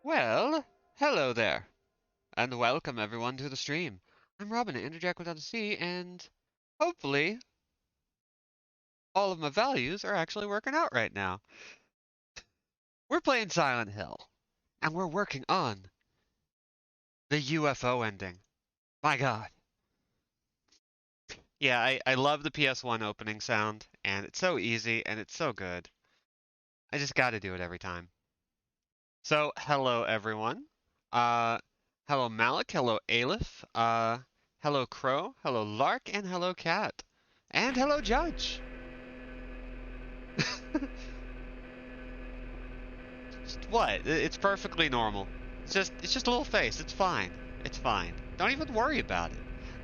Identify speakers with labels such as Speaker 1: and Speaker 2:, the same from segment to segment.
Speaker 1: Well, hello there, and welcome everyone to the stream. I'm Robin at Interjack Without a C, and hopefully all of my values are actually working out right now. We're playing Silent Hill, and we're working on the UFO ending. My god. Yeah, I love the PS1 opening sound, and it's so easy, and it's so good. I just gotta do it every time. So, hello everyone. Uh, hello Malik, hello Aleph, hello Crow, hello Lark, and hello Cat. And hello Judge. What? It's perfectly normal. It's just a little face. It's fine. It's fine. Don't even worry about it.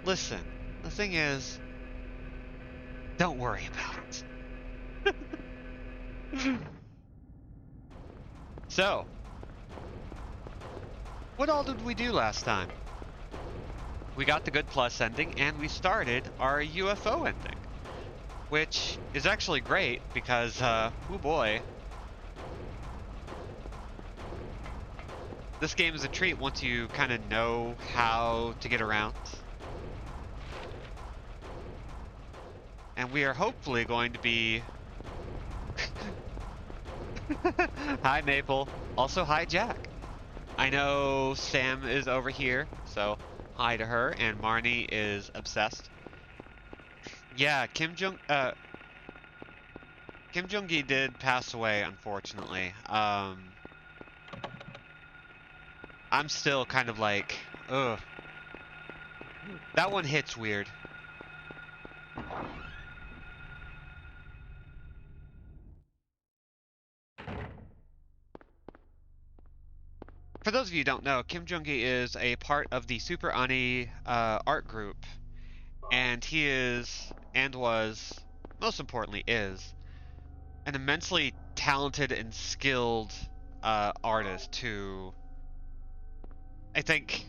Speaker 1: Listen, the thing is, don't worry about it. So, what all did we do last time? We got the good plus ending, and we started our UFO ending, which is actually great because, oh boy, this game is a treat once you kind of know how to get around. And we are hopefully going to be... Hi, Maple. Also, hi, Jack. I know Sam is over here, so hi to her, and Marnie is obsessed. Yeah, Kim Jong-gi did pass away, unfortunately. I'm still kind of like, ugh. That one hits weird. For those of you who don't know, Kim Jong-gi is a part of the Super Ani art group, and he is, and was, most importantly is, an immensely talented and skilled artist who, I think,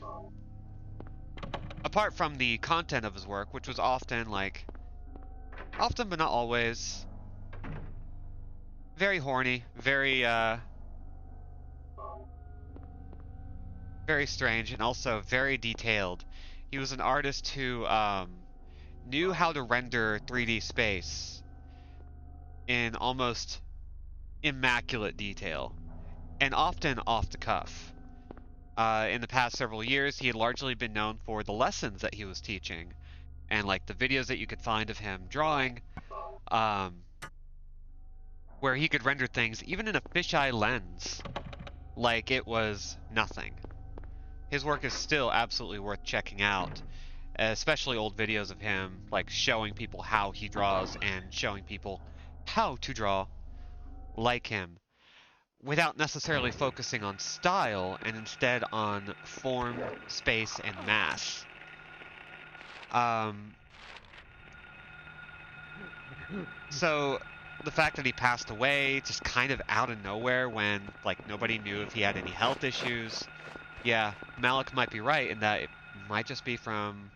Speaker 1: apart from the content of his work, which was often but not always, very horny, very strange, and also very detailed. He was an artist who knew how to render 3D space in almost immaculate detail, and often off the cuff. In the past several years, he had largely been known for the lessons that he was teaching, and like the videos that you could find of him drawing, um, where he could render things even in a fisheye lens, like it was nothing. His work is still absolutely worth checking out, especially old videos of him, like showing people how he draws and showing people how to draw like him, without necessarily focusing on style and instead on form, space, and mass. Um, so the fact that he passed away just kind of out of nowhere when like nobody knew if he had any health issues. Yeah, Malik might be right in that it might just be from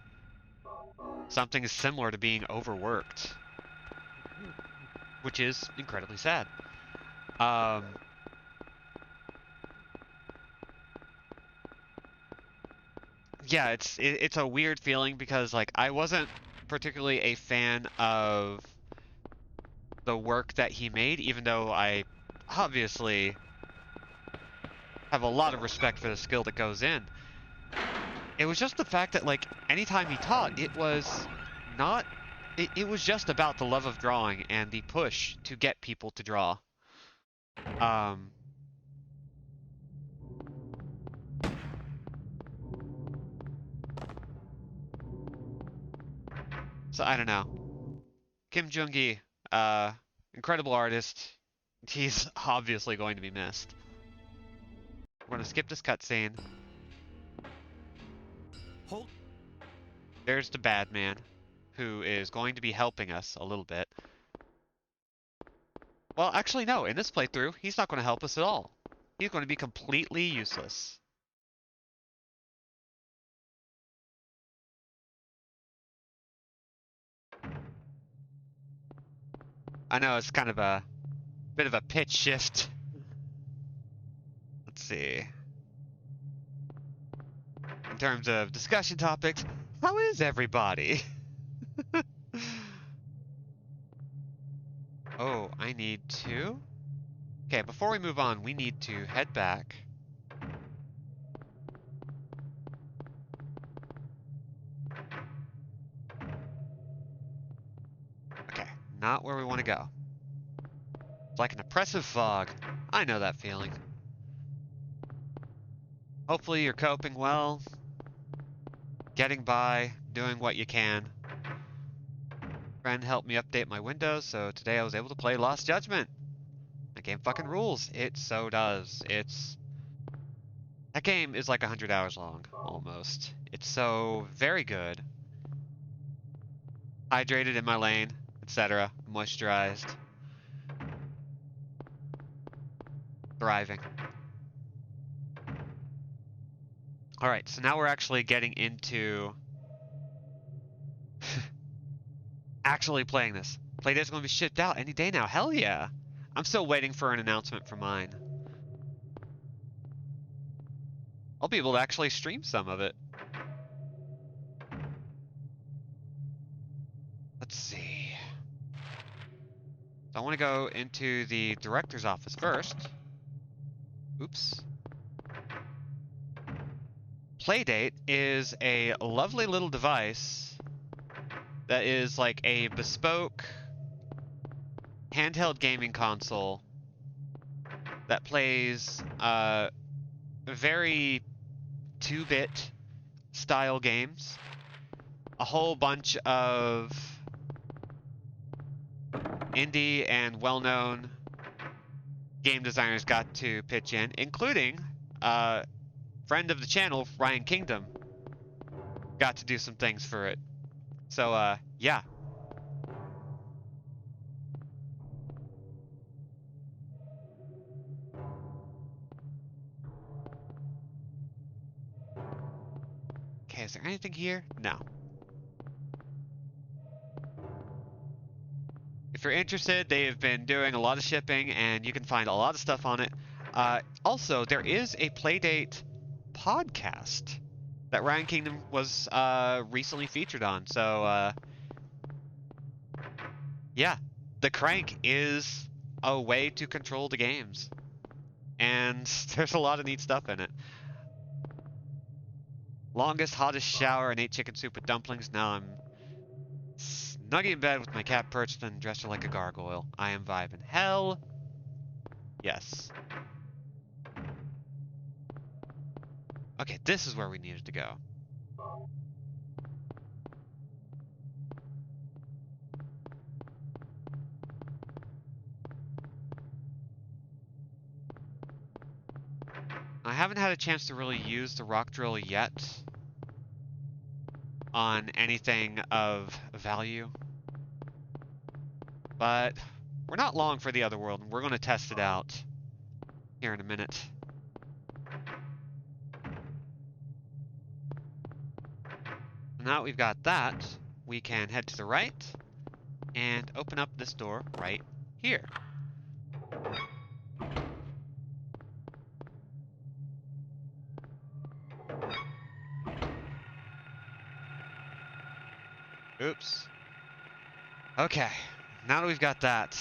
Speaker 1: something similar to being overworked, which is incredibly sad. Um, yeah, it's a weird feeling because like I wasn't particularly a fan of the work that he made, even though I obviously have a lot of respect for the skill that goes in. It was just the fact that like anytime he taught, it was not it was just about the love of drawing and the push to get people to draw. Um so I don't know. Kim Jung-gi, uh incredible artist. He's obviously going to be missed. We're gonna skip this cutscene.
Speaker 2: Hold.
Speaker 1: There's the bad man, who is going to be helping us a little bit. Well, actually, no. In this playthrough, he's not going to help us at all. He's going to be completely useless. I know it's kind of a bit of a pitch shift. Let's see. in terms of discussion topics, how is everybody? Oh, I need to? Okay, before we move on, we need to head back. Okay, not where we want to go. It's like an oppressive fog. I know that feeling. Hopefully you're coping well, getting by, doing what you can. Friend helped me update my Windows, so today I was able to play Lost Judgment. That game fucking rules. It so does. That game is like 100 hours long, almost. It's so very good. Hydrated in my lane, etc. Moisturized. Thriving. Alright, so now we're actually getting into actually playing this. Playdate's gonna be shipped out any day now. Hell yeah. I'm still waiting for an announcement for mine. I'll be able to actually stream some of it. Let's see. So I want to go into the director's office first. Oops. Playdate is a lovely little device that is like a bespoke handheld gaming console that plays very 2-bit style games. A whole bunch of indie and well-known game designers got to pitch in, including friend of the channel, Ryan Kingdom, got to do some things for it. So, yeah. Okay, is there anything here? No. If you're interested, they've been doing a lot of shipping, and you can find a lot of stuff on it. Also, there is a Playdate podcast that Ryan Kingdom was recently featured on. So, yeah, the crank is a way to control the games, and there's a lot of neat stuff in it. Longest, hottest shower and ate chicken soup with dumplings. Now I'm snuggy in bed with my cat perched and dressed her like a gargoyle. I am vibing. Hell yes. Okay, this is where we needed to go. I haven't had a chance to really use the rock drill yet on anything of value. But we're not long for the other world, and we're going to test it out here in a minute. Now that we've got that, we can head to the right and open up this door right here. Oops. Okay, now that we've got that,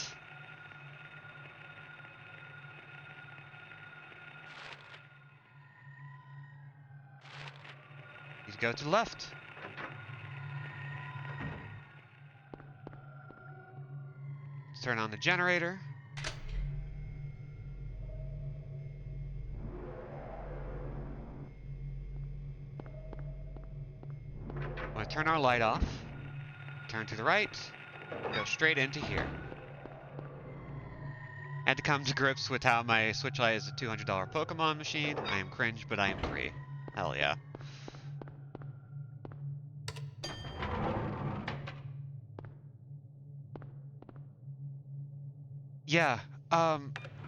Speaker 1: need to go to the left. Let's turn on the generator. I'm going to turn our light off. Turn to the right, go straight into here. Had to come to grips with how my Switch Lite is a $200 Pokemon machine. I am cringe, but I am free. Hell yeah. Yeah,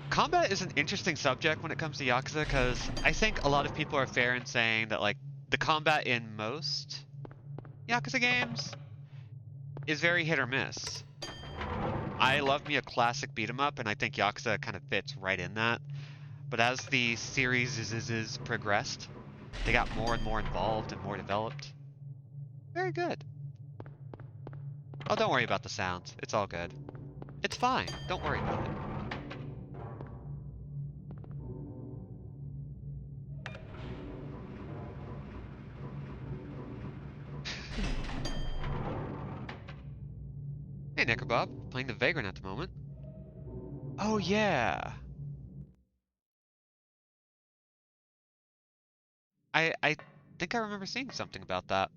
Speaker 1: combat is an interesting subject when it comes to Yakuza, because I think a lot of people are fair in saying that, like, the combat in most Yakuza games is very hit or miss. I love me a classic beat 'em up, and I think Yakuza kind of fits right in that. But as the series is progressed, They got more and more involved and more developed. Very good. Oh, don't worry about the sounds. It's all good. It's fine. Don't worry about it. Hey, Knickerbob. Playing the Vagrant at the moment. Oh, yeah. I think I remember seeing something about that.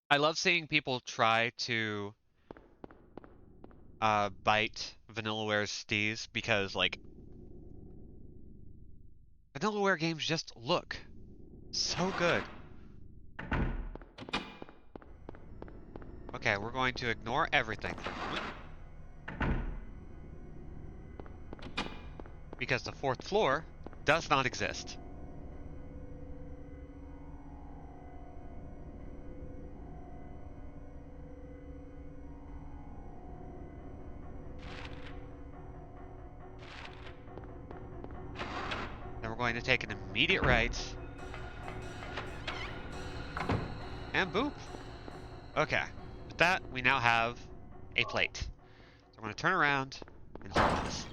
Speaker 1: I love seeing people try to bite Vanillaware's steez because, like, Vanillaware games just look so good. Okay, we're going to ignore everything for a moment. Because the fourth floor does not exist. Then we're going to take an immediate right. And boop. Okay. With that, we now have a plate. So I'm going to turn around and hold this.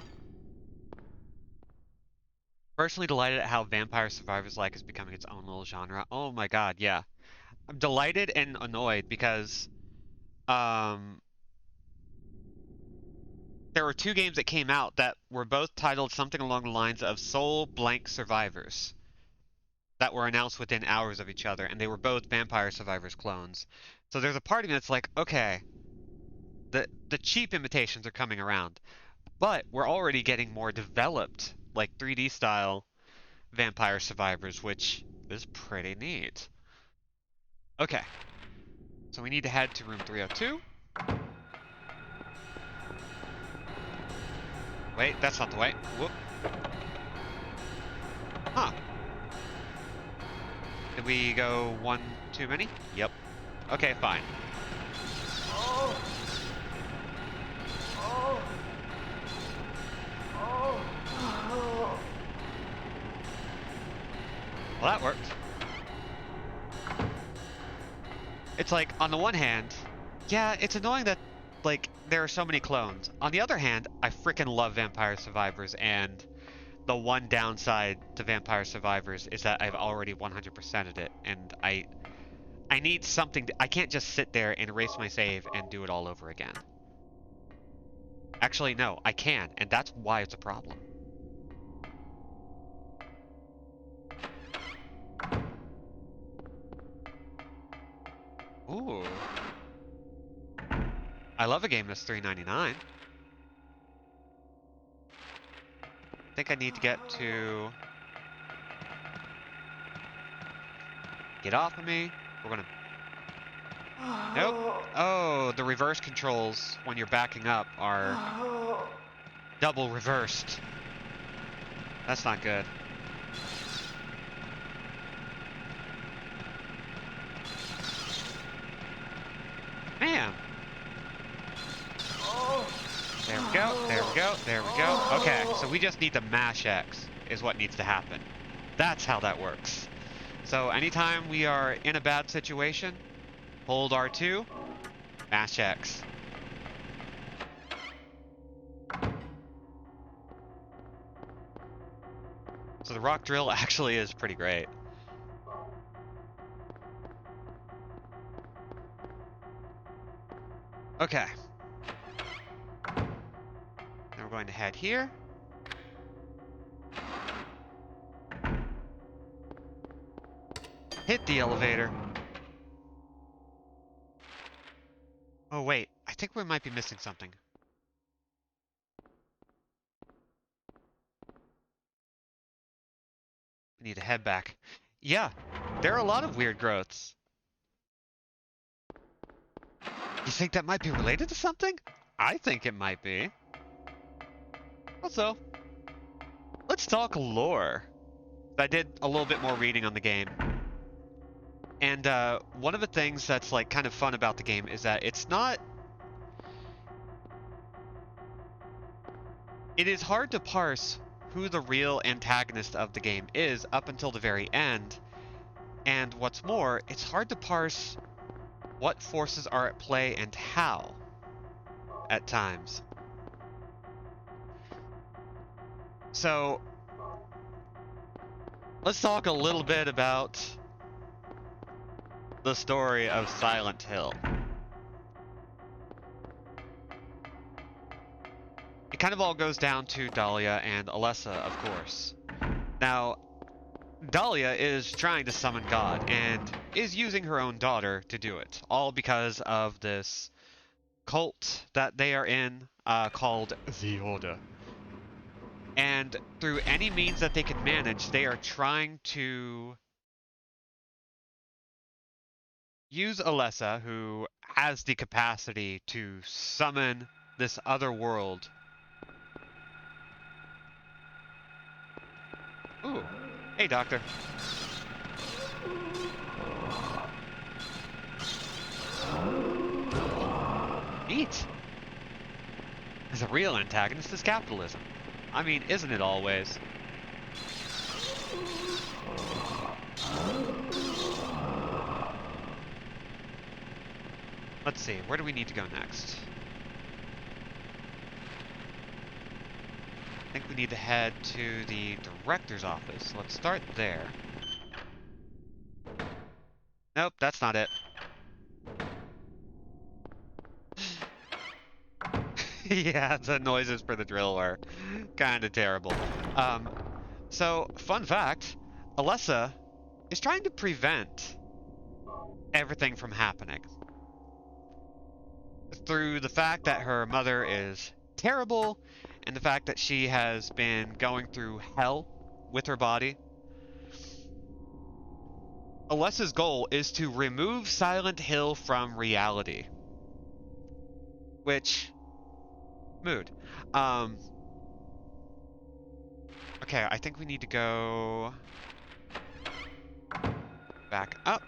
Speaker 1: Personally delighted at how Vampire Survivors like is becoming its own little genre. Oh my god, yeah. I'm delighted and annoyed because there were two games that came out that were both titled something along the lines of Soul Blank Survivors that were announced within hours of each other, and they were both Vampire Survivors clones. So there's a part of me that's like, okay, the cheap imitations are coming around, but we're already getting more developed, like 3D style Vampire Survivors, which is pretty neat. Okay, so we need to head to room 302. Wait, that's not the way. Whoop. Huh. Did we go one too many? Yep. Okay, fine.
Speaker 2: Oh. Oh. Oh. Oh.
Speaker 1: Well, that worked. It's like, on the one hand, yeah, it's annoying that, like, there are so many clones. On the other hand, I freaking love Vampire Survivors, and the one downside to Vampire Survivors is that I've already 100%ed it, and I need something to, I can't just sit there and erase my save and do it all over again. Actually, no, I can, and that's why it's a problem. Ooh. I love a game that's $3.99. I think I need to get to... Get off of me. We're gonna... Nope. Oh, the reverse controls when you're backing up are double reversed. That's not good. Man. There we go, there we go, there we go. Okay, so we just need to mash X is what needs to happen. That's how that works. So anytime we are in a bad situation, hold R2, mash X. So the rock drill actually is pretty great. Okay. Now we're going to head here. Hit the elevator. Oh wait, I think we might be missing something. We need to head back. Yeah, there are a lot of weird growths. You think that might be related to something? I think it might be. Also, let's talk lore. I did a little bit more reading on the game. And one of the things that's like kind of fun about the game is that it's not It is hard to parse who the real antagonist of the game is up until the very end, and what's more, it's hard to parse what forces are at play and how at times. So, let's talk a little bit about the story of Silent Hill. It kind of all goes down to Dahlia and Alessa, of course. Now, Dahlia is trying to summon God and is using her own daughter to do it, all because of this cult that they are in called the Order. And through any means that they can manage, they are trying to use Alessa, who has the capacity to summon this other world. Ooh. Hey, Doctor. Neat. The real antagonist is capitalism. I mean, isn't it always? Let's see, where do we need to go next? I think we need to head to the director's office. Let's start there. Nope, that's not it. Yeah, the noises for the drill are kind of terrible. So, fun fact, Alessa is trying to prevent everything from happening through the fact that her mother is terrible and the fact that she has been going through hell with her body. Alessa's goal is to remove Silent Hill from reality. Which... mood. Okay, I think we need to go... back up.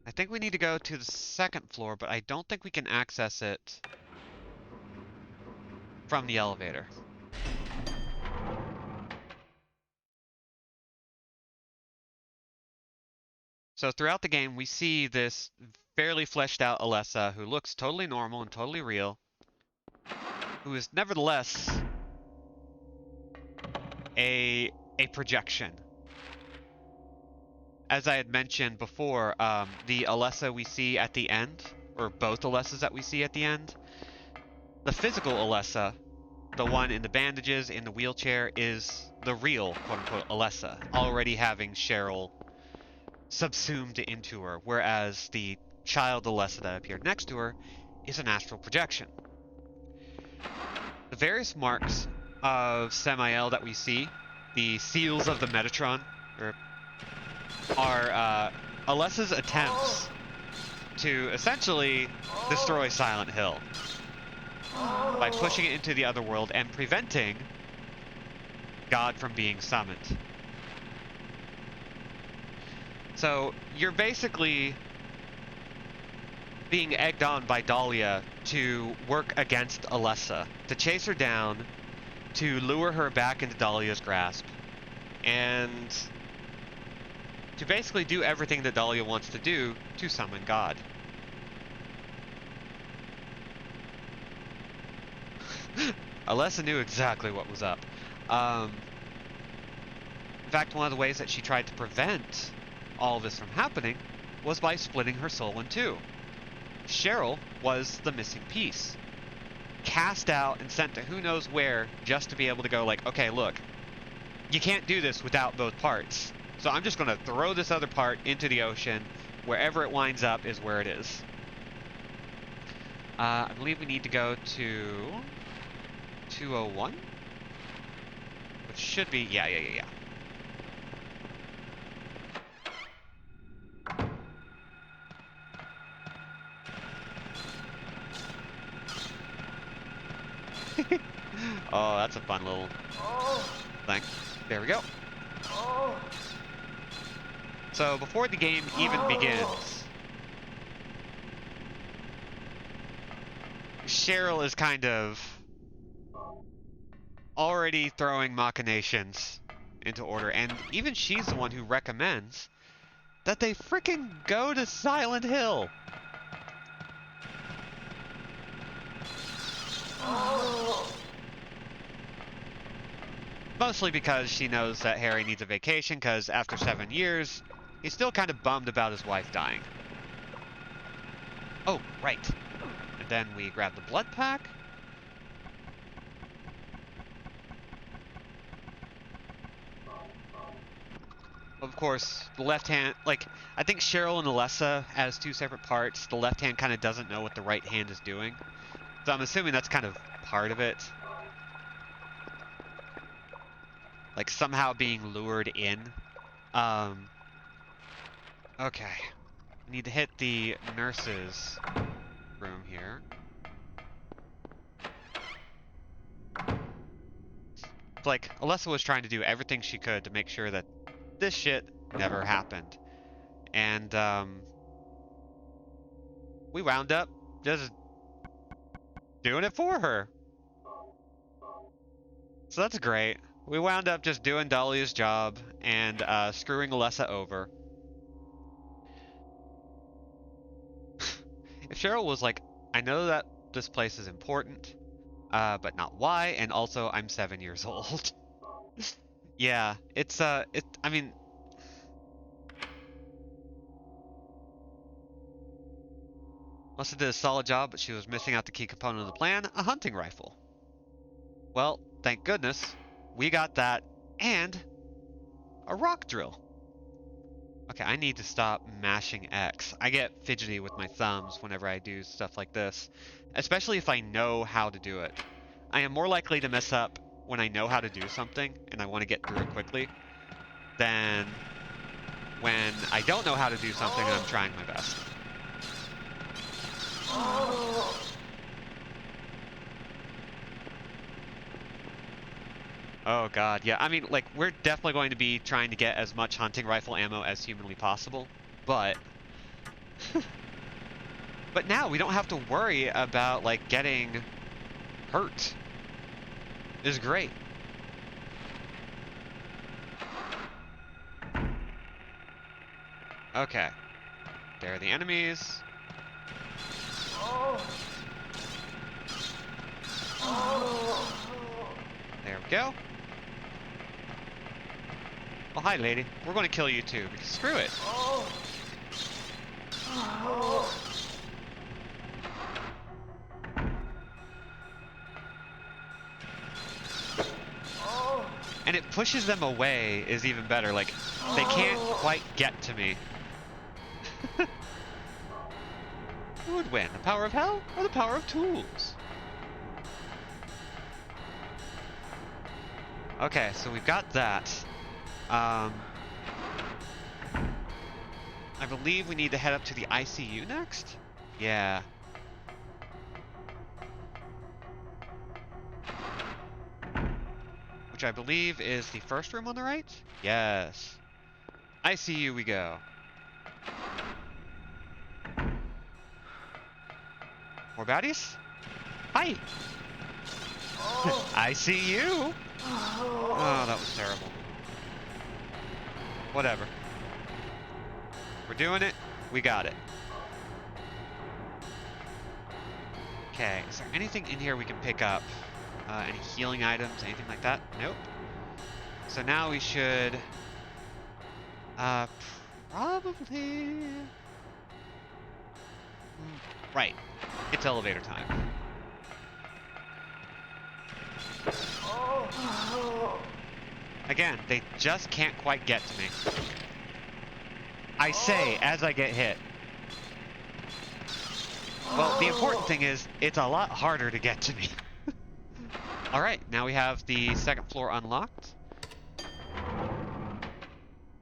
Speaker 1: I think we need to go to the second floor, but I don't think we can access it from the elevator. So throughout the game, we see this fairly fleshed out Alessa who looks totally normal and totally real, who is nevertheless a projection. As I had mentioned before, the Alessa we see at the end, or both Alessas that we see at the end, the physical Alessa, the one in the bandages, in the wheelchair, is the real, quote-unquote, Alessa, already having Cheryl subsumed into her, whereas the child Alessa that appeared next to her is an astral projection. The various marks of Samael that we see, the seals of the Metatron, are Alessa's attempts to essentially destroy Silent Hill by pushing it into the other world and preventing God from being summoned. So you're basically being egged on by Dahlia to work against Alessa, to chase her down, to lure her back into Dahlia's grasp, and to basically do everything that Dahlia wants to do to summon God. Alessa knew exactly what was up. In fact, one of the ways that she tried to prevent all of this from happening was by splitting her soul in two. Cheryl was the missing piece, cast out and sent to who knows where just to be able to go like, okay, look, you can't do this without both parts. So I'm just going to throw this other part into the ocean. Wherever it winds up is where it is. I believe we need to go to 201, which should be, yeah. Oh, that's a fun little thing. There we go. So before the game even begins, Cheryl is kind of already throwing machinations into order, and even she's the one who recommends that they frickin' go to Silent Hill. Mostly because she knows that Harry needs a vacation, because after 7 years, he's still kind of bummed about his wife dying. Oh, right. And then we grab the blood pack. Of course, the left hand, like, I think Cheryl and Alessa as two separate parts. The left hand kind of doesn't know what the right hand is doing. So I'm assuming that's kind of part of it. Like, somehow being lured in. Okay. We need to hit the nurse's room here. It's like, Alessa was trying to do everything she could to make sure that this shit never happened. And, we wound up just doing it for her. So that's great. We wound up just doing Dahlia's job and screwing Alessa over. If Cheryl was like, I know that this place is important, but not why, and also I'm 7 years old. Yeah, I mean, Alessa did a solid job, but she was missing out the key component of the plan, a hunting rifle. Well, thank goodness, we got that, and a rock drill. Okay, I need to stop mashing X. I get fidgety with my thumbs whenever I do stuff like this, especially if I know how to do it. I am more likely to mess up when I know how to do something and I want to get through it quickly than when I don't know how to do something and I'm trying my best. Oh god, yeah, I mean, like, we're definitely going to be trying to get as much hunting rifle ammo as humanly possible, but... but now we don't have to worry about, like, getting hurt. Is great. Okay. There are the enemies. There we go. Well, hi, lady. We're going to kill you too, because screw it. And it pushes them away is even better. Like, they can't quite get to me. Who would win? The power of hell or the power of tools? Okay, so we've got that. I believe we need to head up to the ICU next? Yeah. Which I believe is the first room on the right? Yes. ICU we go. More baddies? Hi! I see you! Oh, that was terrible. Whatever. We're doing it. We got it. Okay, is there anything in here we can pick up? Any healing items, anything like that? Nope. So now we should... probably... Right. It's elevator time. Again, they just can't quite get to me. I say as I get hit. Well, the important thing is, it's a lot harder to get to me. Alright, now we have the second floor unlocked.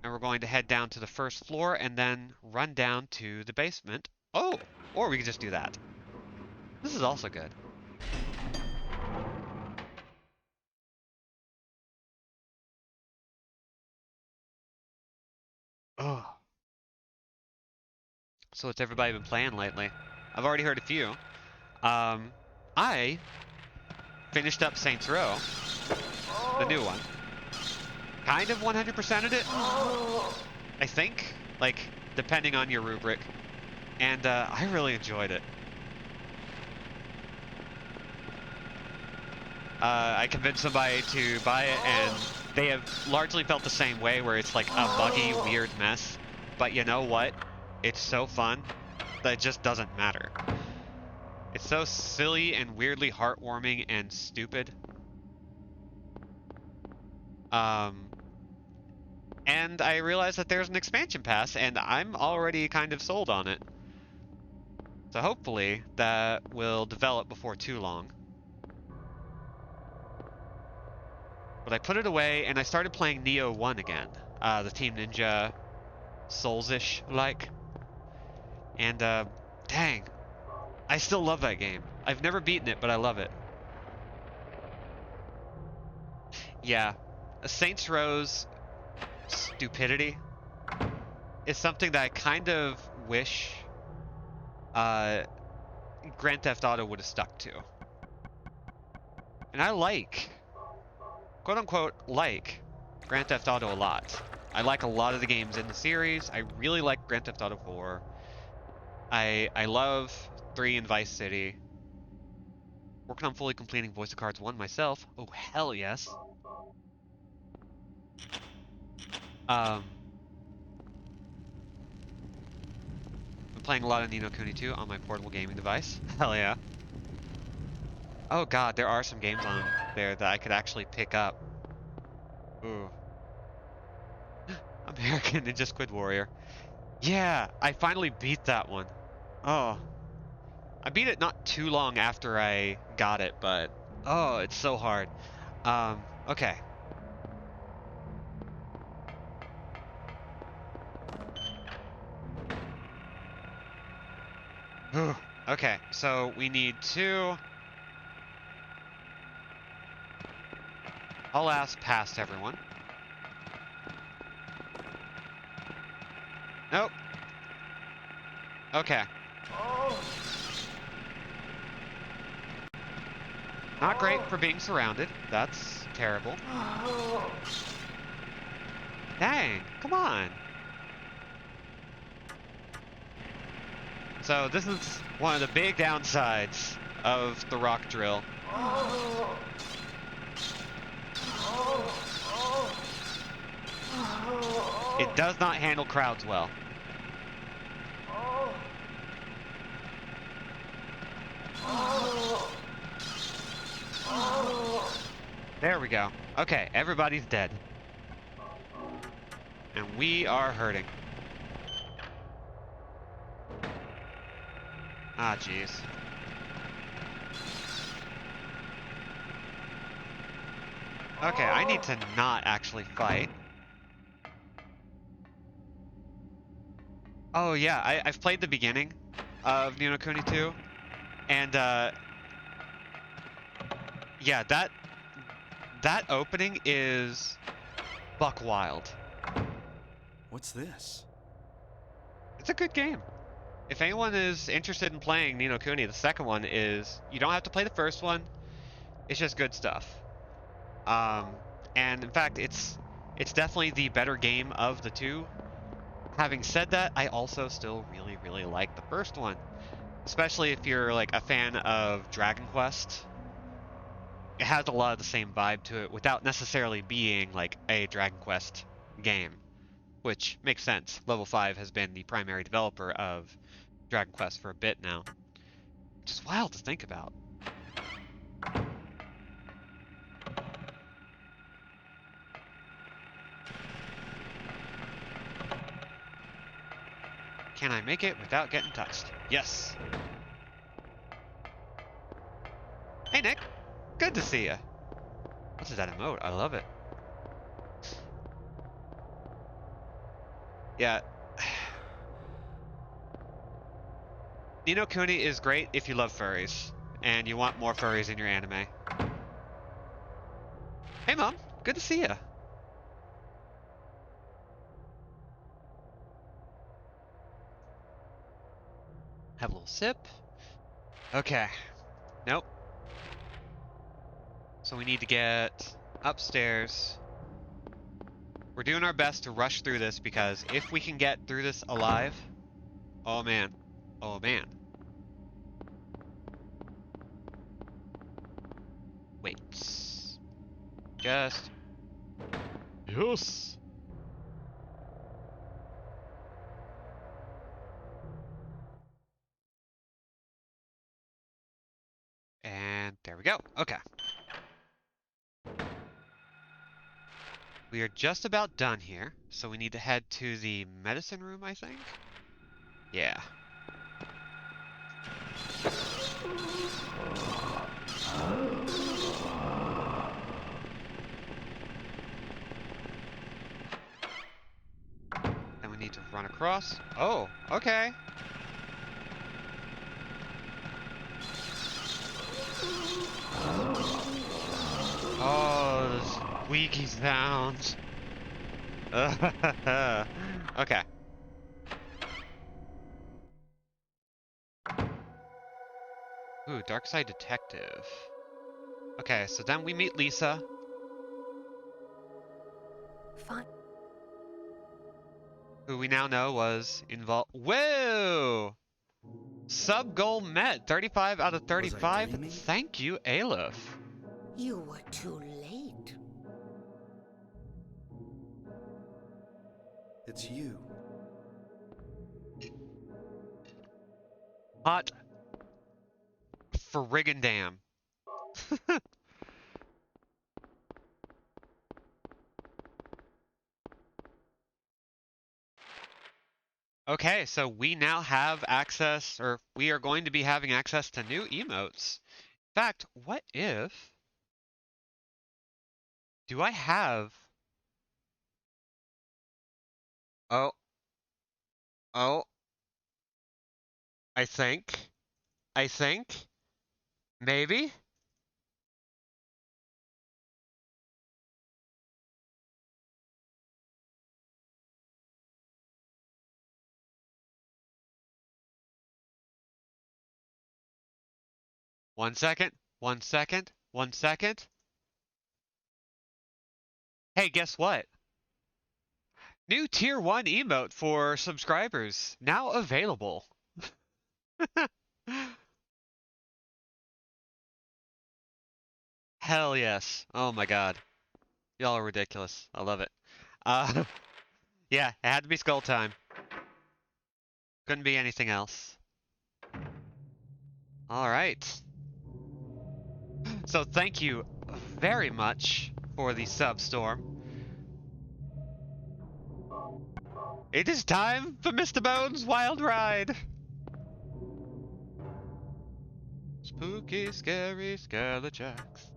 Speaker 1: And we're going to head down to the first floor and then run down to the basement. Oh! Or we could just do that. This is also good. Oh. So what's everybody been playing lately? I've already heard a few. I finished up Saints Row, the new one. Kind of 100%ed it, I think, like, depending on your rubric. And I really enjoyed it. I convinced somebody to buy it, and they have largely felt the same way, where it's like a buggy, weird mess. But you know what? It's so fun that it just doesn't matter. It's so silly and weirdly heartwarming and stupid. And I realized that there's an expansion pass, and I'm already kind of sold on it. So hopefully that will develop before too long. But I put it away, and I started playing Neo 1 again. The Team Ninja Souls-ish like. And dang, I still love that game. I've never beaten it, but I love it. Yeah, Saints Row's stupidity is something that I kind of wish Grand Theft Auto would have stuck to. And I like, quote unquote, like Grand Theft Auto a lot. I like a lot of the games in the series. I really like Grand Theft Auto 4. I love 3 and Vice City. Working on fully completing Voice of Cards 1 myself. Oh, hell yes. I'm playing a lot of Ni no Kuni 2 on my portable gaming device. Hell yeah. Oh god, there are some games on there that I could actually pick up. Ooh. American Ninja Squid Warrior. Yeah, I finally beat that one. Oh. I beat it not too long after I got it, but oh, it's so hard. Okay. Whew. Okay, so we need to haul ass past everyone. Nope. Okay. Not great for being surrounded. That's terrible. Dang, come on. So this is one of the big downsides of the rock drill. It does not handle crowds well. There we go. Okay, everybody's dead. And we are hurting. Ah, jeez. Okay, I need to not actually fight. Oh yeah, I've played the beginning of Ni no Kuni 2, and yeah, that opening is buck wild.
Speaker 3: What's this?
Speaker 1: It's a good game. If anyone is interested in playing Ni no Kuni, the second one is, you don't have to play the first one. It's just good stuff. And in fact, it's definitely the better game of the two. Having said that, I also still really, really like the first one, especially if you're like a fan of Dragon Quest. It has a lot of the same vibe to it without necessarily being like a Dragon Quest game, which makes sense. Level 5 has been the primary developer of Dragon Quest for a bit now, which is wild to think about. Can I make it without getting touched? Yes. Hey, Nick. Good to see you. What is that emote? I love it. Yeah. Ni no Kuni is great if you love furries, and you want more furries in your anime. Hey, Mom. Good to see you. Have a little sip. Okay. Nope. So we need to get upstairs. We're doing our best to rush through this because if we can get through this alive, oh man, oh man. Wait. Just. Yes. And there we go. Okay. We are just about done here, so we need to head to the medicine room, I think? Yeah. Then we need to run across. Oh, okay. Oh, the squeaky sounds. Okay. Ooh, Dark Side Detective. Okay, so then we meet Lisa,
Speaker 2: Fine.
Speaker 1: who we now know was involved. Whoa! Sub goal met. 35 out of
Speaker 3: Was I
Speaker 1: 35.
Speaker 3: dreaming?
Speaker 1: Thank you, Aleph.
Speaker 2: You were too late.
Speaker 3: It's you.
Speaker 1: Hot friggin' damn. Okay, so we now have access, or we are going to be having access to new emotes. In fact, what if... Do I have... Oh, oh, I think. Maybe? One second, one second, one second. Hey, guess what? New tier 1 emote for subscribers, now available. Hell yes. Oh my god. Y'all are ridiculous. I love it. Uh, yeah, it had to be skull time. Couldn't be anything else. Alright. So thank you very much for the sub, Storm. It is time for Mr. Bones' wild ride! Spooky, scary Skelejacks.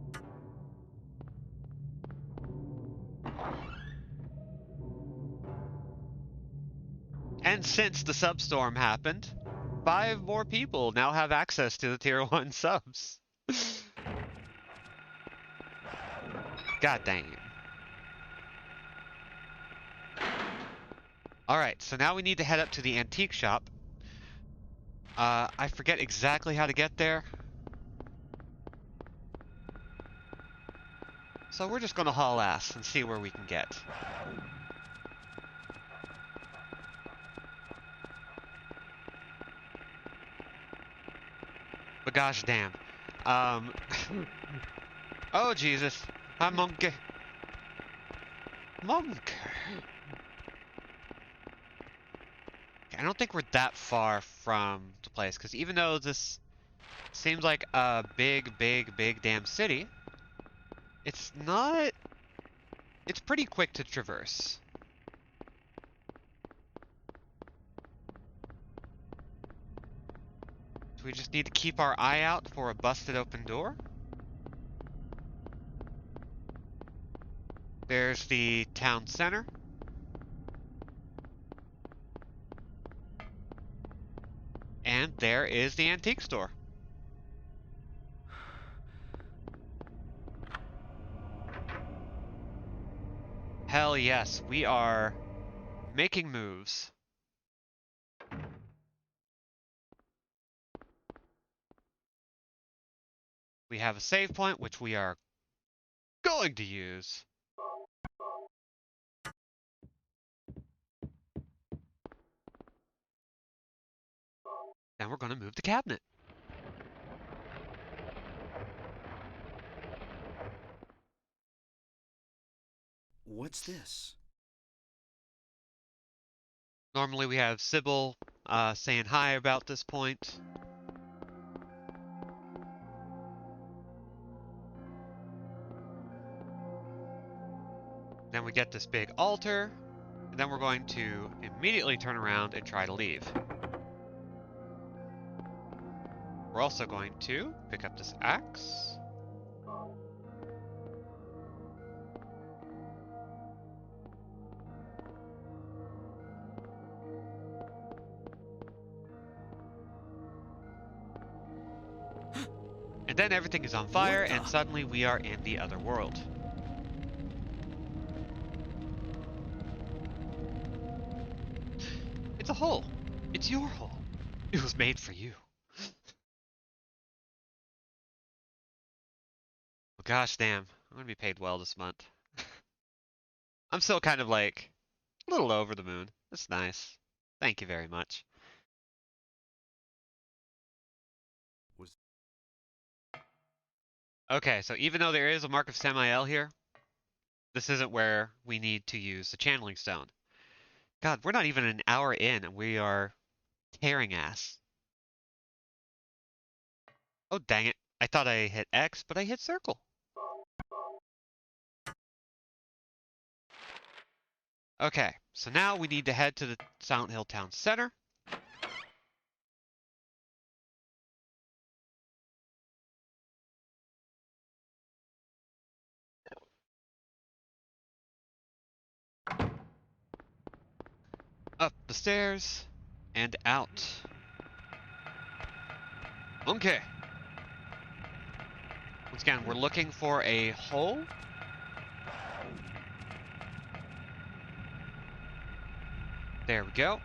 Speaker 1: And since the substorm happened, 5 more people now have access to the tier 1 subs. God dang it. Alright, so now we need to head up to the antique shop. I forget exactly how to get there. So we're just gonna haul ass and see where we can get. But gosh damn. Oh Jesus. I'm monkey. Monk. I don't think we're that far from the place, because even though this seems like a big damn city, it's not... It's pretty quick to traverse. So we just need to keep our eye out for a busted open door. There's the town center. And there is the antique store. Hell yes, we are making moves. We have a save point, which we are going to use. Then we're going to move the cabinet.
Speaker 3: What's this?
Speaker 1: Normally we have Sybil saying hi about this point. Then we get this big altar, and then we're going to immediately turn around and try to leave. We're also going to pick up this axe. And then everything is on fire, and suddenly we are in the other world. It's a hole. It's your hole. It was made for you. Well, gosh damn, I'm gonna be paid well this month. I'm still kind of like a little over the moon. That's nice. Thank you very much. Okay, so even though there is a mark of Samael here, this isn't where we need to use the channeling stone. God, we're not even an hour in and we are tearing ass. Oh, dang it. I thought I hit X, but I hit circle. Okay, so now we need to head to the Silent Hill Town Center. Up the stairs and out. Okay. Once again, we're looking for a hole. There we go.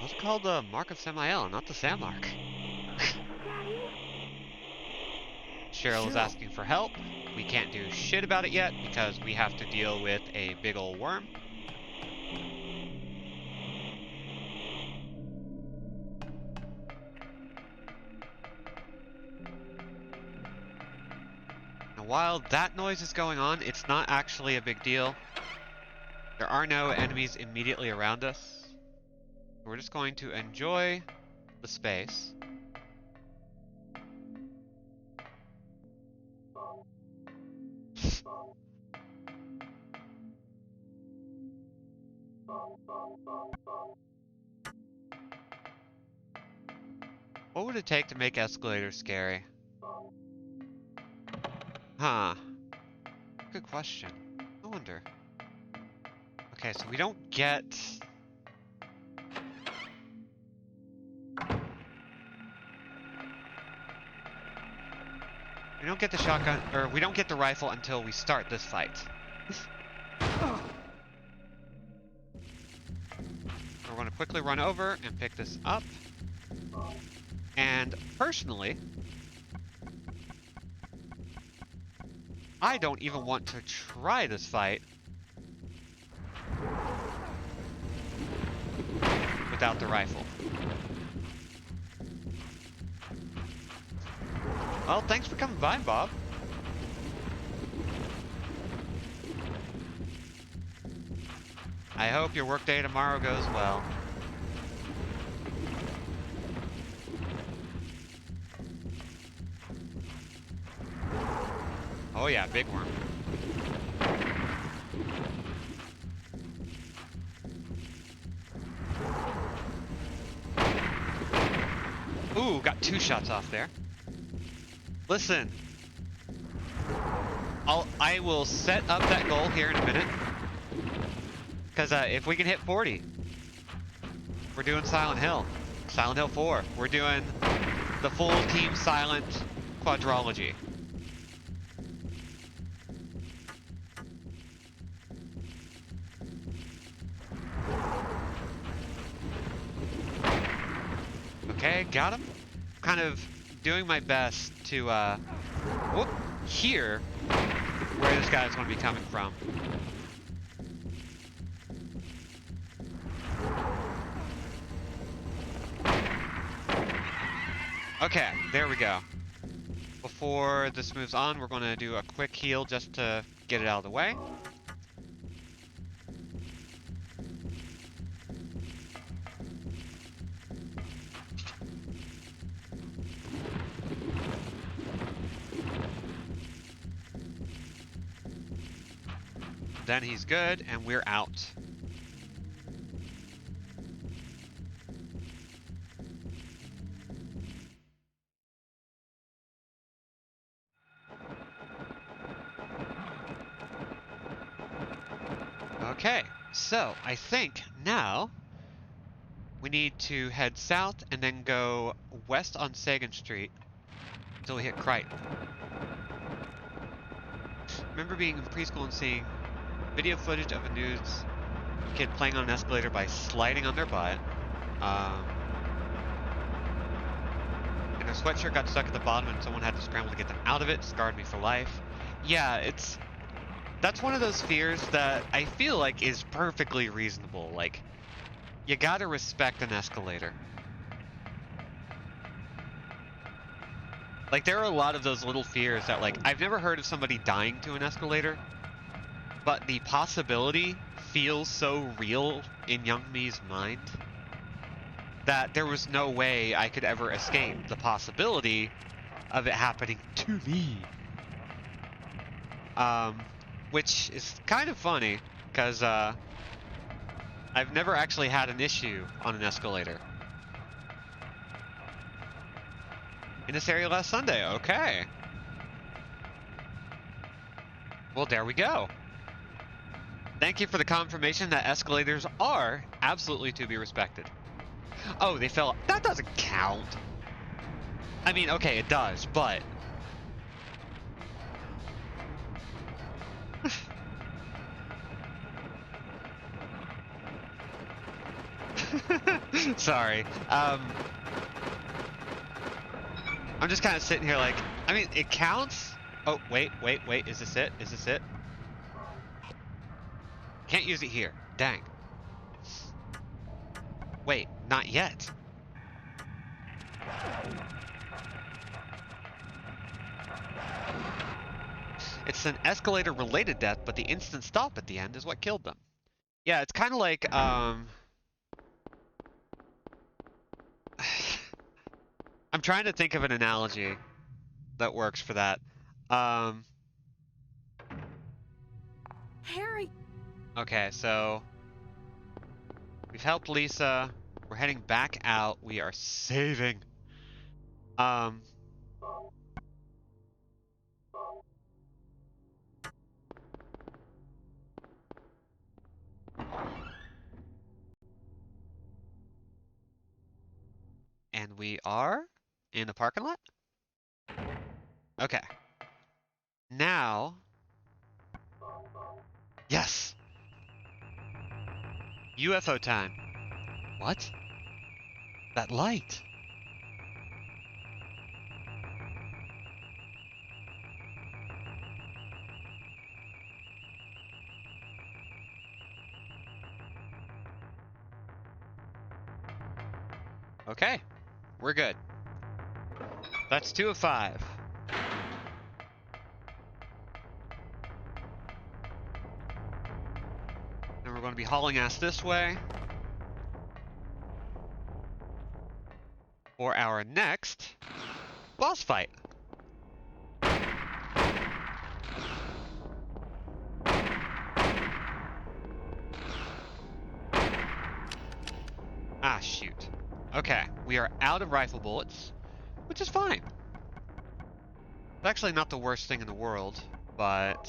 Speaker 1: What's it called? The Mark of Samael, not the Sammark. Cheryl is asking for help. We can't do shit about it yet because we have to deal with a big ol' worm. Now, while that noise is going on, it's not actually a big deal. There are no enemies immediately around us. We're just going to enjoy the space. What would it take to make escalators scary? Huh. Good question. I wonder. Okay, so we don't get... We don't get the shotgun, or we don't get the rifle until we start this fight. We're going to quickly run over and pick this up. And personally, I don't even want to try this fight without the rifle. Well, thanks for coming by, Bob. I hope your workday tomorrow goes well. Oh yeah, big worm. Ooh, got 2 shots off there. Listen, I will set up that goal here in a minute. Because if we can hit 40, we're doing Silent Hill. Silent Hill 4. We're doing the full Team Silent quadrology. Okay, got him. Kind of doing my best to hear where this guy's going to be coming from. Okay, there we go. Before this moves on, we're going to do a quick heal just to get it out of the way. Then he's good, and we're out. Okay, so I think now we need to head south and then go west on Sagan Street until we hit Crichton. Remember being in preschool and seeing video footage of a nude kid playing on an escalator by sliding on their butt. And their sweatshirt got stuck at the bottom and someone had to scramble to get them out of it. Scarred me for life. Yeah, that's one of those fears that I feel like is perfectly reasonable. Like, you gotta respect an escalator. Like, there are a lot of those little fears that, like, I've never heard of somebody dying to an escalator, but the possibility feels so real in young me's mind that there was no way I could ever escape the possibility of it happening to me. Which is kind of funny, because I've never actually had an issue on an escalator. In this area last Sunday, okay. Well, there we go. Thank you for the confirmation that escalators are absolutely to be respected. Oh, they fell. That doesn't count. I mean, okay, it does, but... Sorry. I'm just kind of sitting here like, I mean, it counts. Oh, wait. Is this it? Is this it? Can't use it here. Dang. Wait, not yet. It's an escalator-related death, but the instant stop at the end is what killed them. Yeah, it's kind of like, I'm trying to think of an analogy that works for that.
Speaker 2: Harry!
Speaker 1: Okay, so we've helped Lisa. We're heading back out. We are saving. And we are in the parking lot? Okay. Now... Yes! UFO time. What? That light. Okay. We're good. That's 2 of 5. And we're going to be hauling ass this way for our next boss fight. Ah, shoot. Okay, we are out of rifle bullets, which is fine. It's actually not the worst thing in the world, but...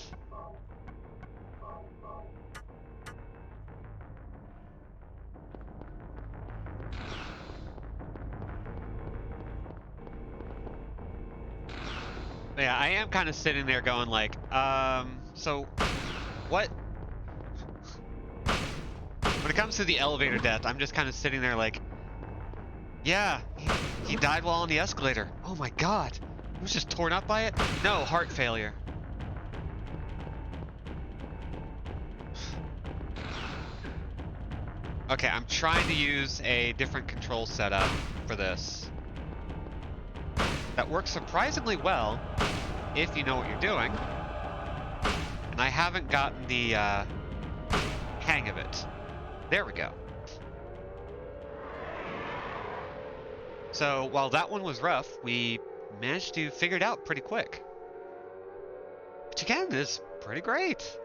Speaker 1: Yeah, I am kind of sitting there going like, so what? When it comes to the elevator death, I'm just kind of sitting there like, Yeah, he died while on the escalator. Oh my god. He was just torn up by it? No, heart failure. Okay, I'm trying to use a different control setup for this. That works surprisingly well if you know what you're doing. And I haven't gotten the hang of it. There we go. So while that one was rough, we managed to figure it out pretty quick. Which again is pretty great.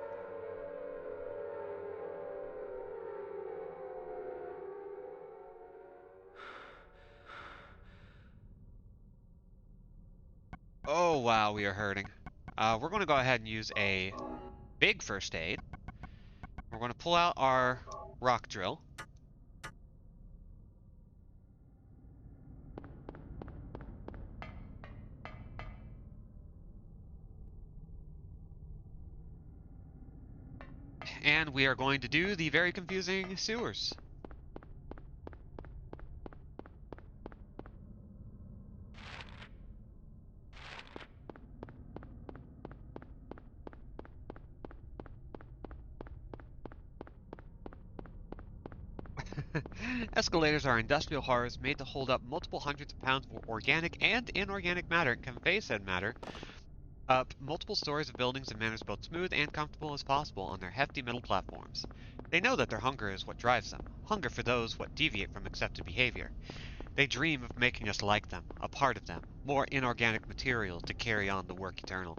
Speaker 1: Oh wow, we are hurting. We're going to go ahead and use a big first aid. We're going to pull out our rock drill. And we are going to do the very confusing sewers. Escalators are industrial horrors made to hold up multiple hundreds of pounds of organic and inorganic matter and convey said matter up multiple stories of buildings in manners both smooth and comfortable as possible on their hefty metal platforms. They know that their hunger is what drives them, hunger for those what deviate from accepted behavior. They dream of making us like them, a part of them, more inorganic material to carry on the work eternal.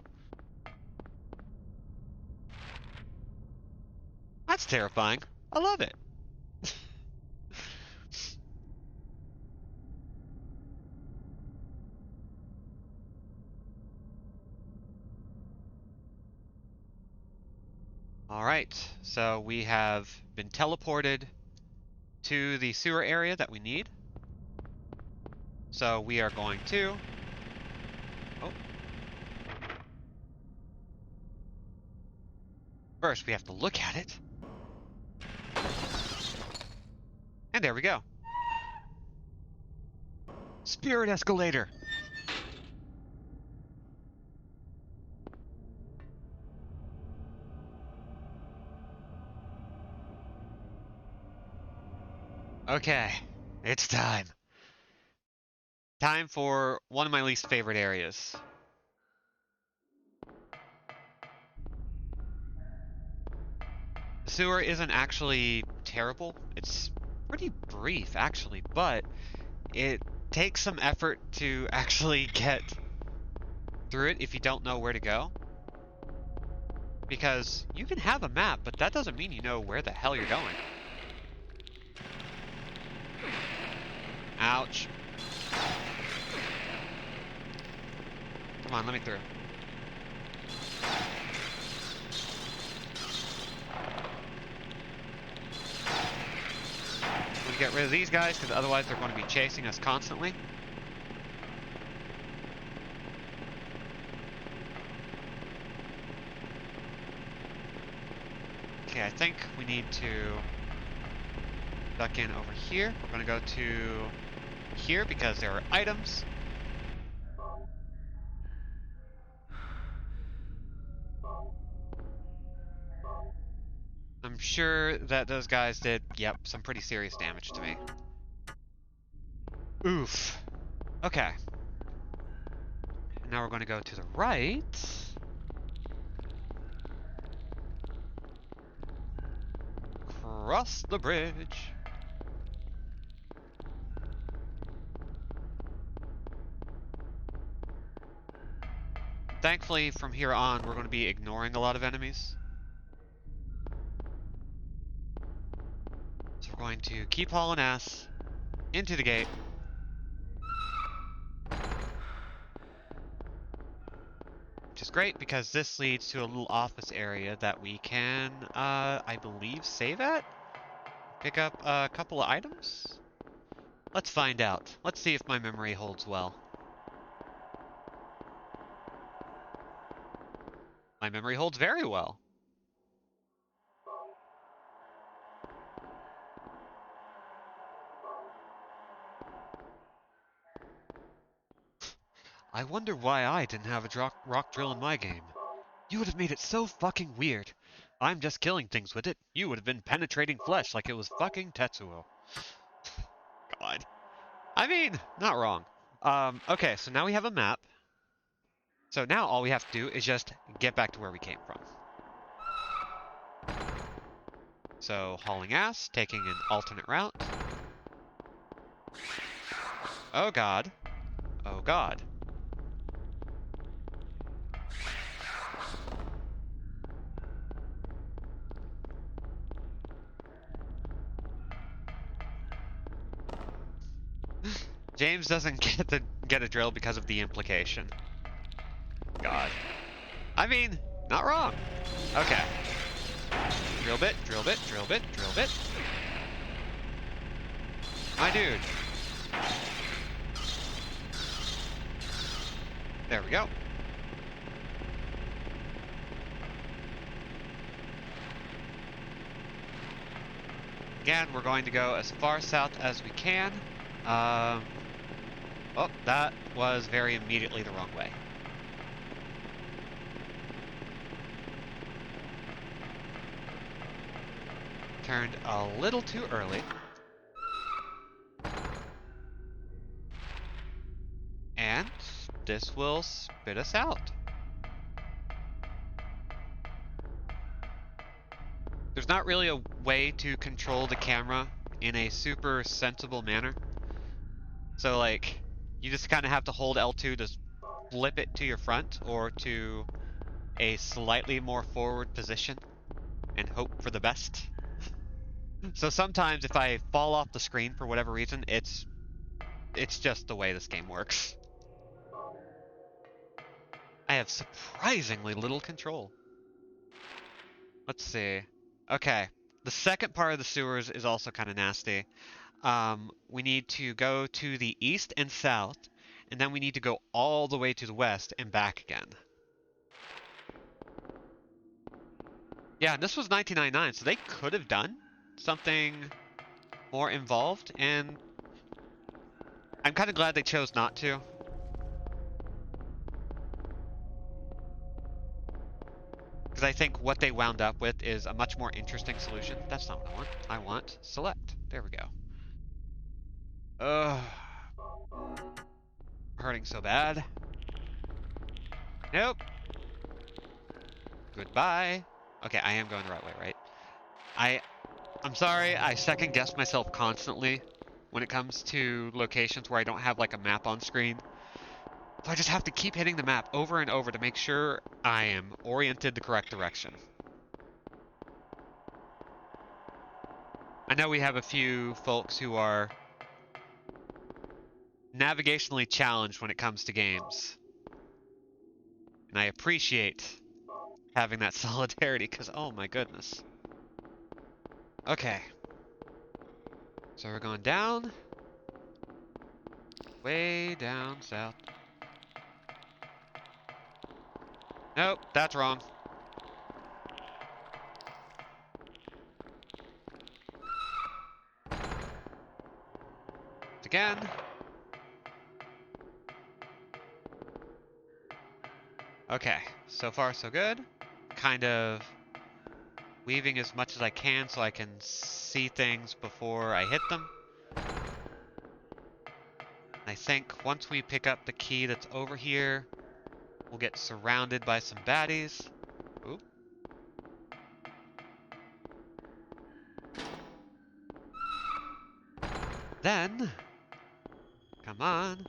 Speaker 1: That's terrifying. I love it. Alright, so we have been teleported to the sewer area that we need. So we are going to... Oh. First, we have to look at it. And there we go. Spirit escalator! Okay, it's time. Time for one of my least favorite areas. The sewer isn't actually terrible. It's pretty brief, actually, but it takes some effort to actually get through it if you don't know where to go. Because you can have a map, but that doesn't mean you know where the hell you're going. Ouch. Come on, let me through. We'll get rid of these guys, because otherwise they're going to be chasing us constantly. Okay, I think we need to duck in over here. We're going to go to here because there are items. I'm sure that those guys did, yep, some pretty serious damage to me. Oof. Okay. And now we're going to go to the right. Cross the bridge. Thankfully, from here on, we're going to be ignoring a lot of enemies. So we're going to keep hauling ass into the gate. Which is great because this leads to a little office area that we can, I believe, save at? Pick up a couple of items? Let's find out. Let's see if my memory holds well. My memory holds very well. I wonder why I didn't have a rock drill in my game. You would have made it so fucking weird. I'm just killing things with it. You would have been penetrating flesh like it was fucking Tetsuo. God. I mean, not wrong. Okay, so now we have a map. So now all we have to do is just get back to where we came from. So hauling ass, taking an alternate route. Oh god. Oh god. James doesn't get a drill because of the implication. God. I mean, not wrong. Okay. Drill bit, drill bit, drill bit, drill bit. My dude. There we go. Again, we're going to go as far south as we can. Oh, that was very immediately the wrong way. Turned a little too early. And this will spit us out. There's not really a way to control the camera in a super sensible manner. So like, you just kind of have to hold L2 to flip it to your front or to a slightly more forward position and hope for the best. So sometimes if I fall off the screen for whatever reason, it's just the way this game works. I have surprisingly little control. Let's see. Okay. The second part of the sewers is also kind of nasty. We need to go to the east and south, and then we need to go all the way to the west and back again. Yeah, and this was 1999, so they could have done something more involved, and I'm kind of glad they chose not to. Because I think what they wound up with is a much more interesting solution. That's not what I want. I want select. There we go. Ugh. Hurting so bad. Nope. Goodbye. Okay, I am going the right way, right? I'm sorry, I second guess myself constantly when it comes to locations where I don't have like a map on screen. So I just have to keep hitting the map over and over to make sure I am oriented the correct direction. I know we have a few folks who are navigationally challenged when it comes to games. And I appreciate having that solidarity, because oh my goodness. Okay. So we're going down. Way down south. Nope, that's wrong. Again. Okay, so far so good. Kind of weaving as much as I can so I can see things before I hit them. I think once we pick up the key that's over here, we'll get surrounded by some baddies. Oop. Then, come on.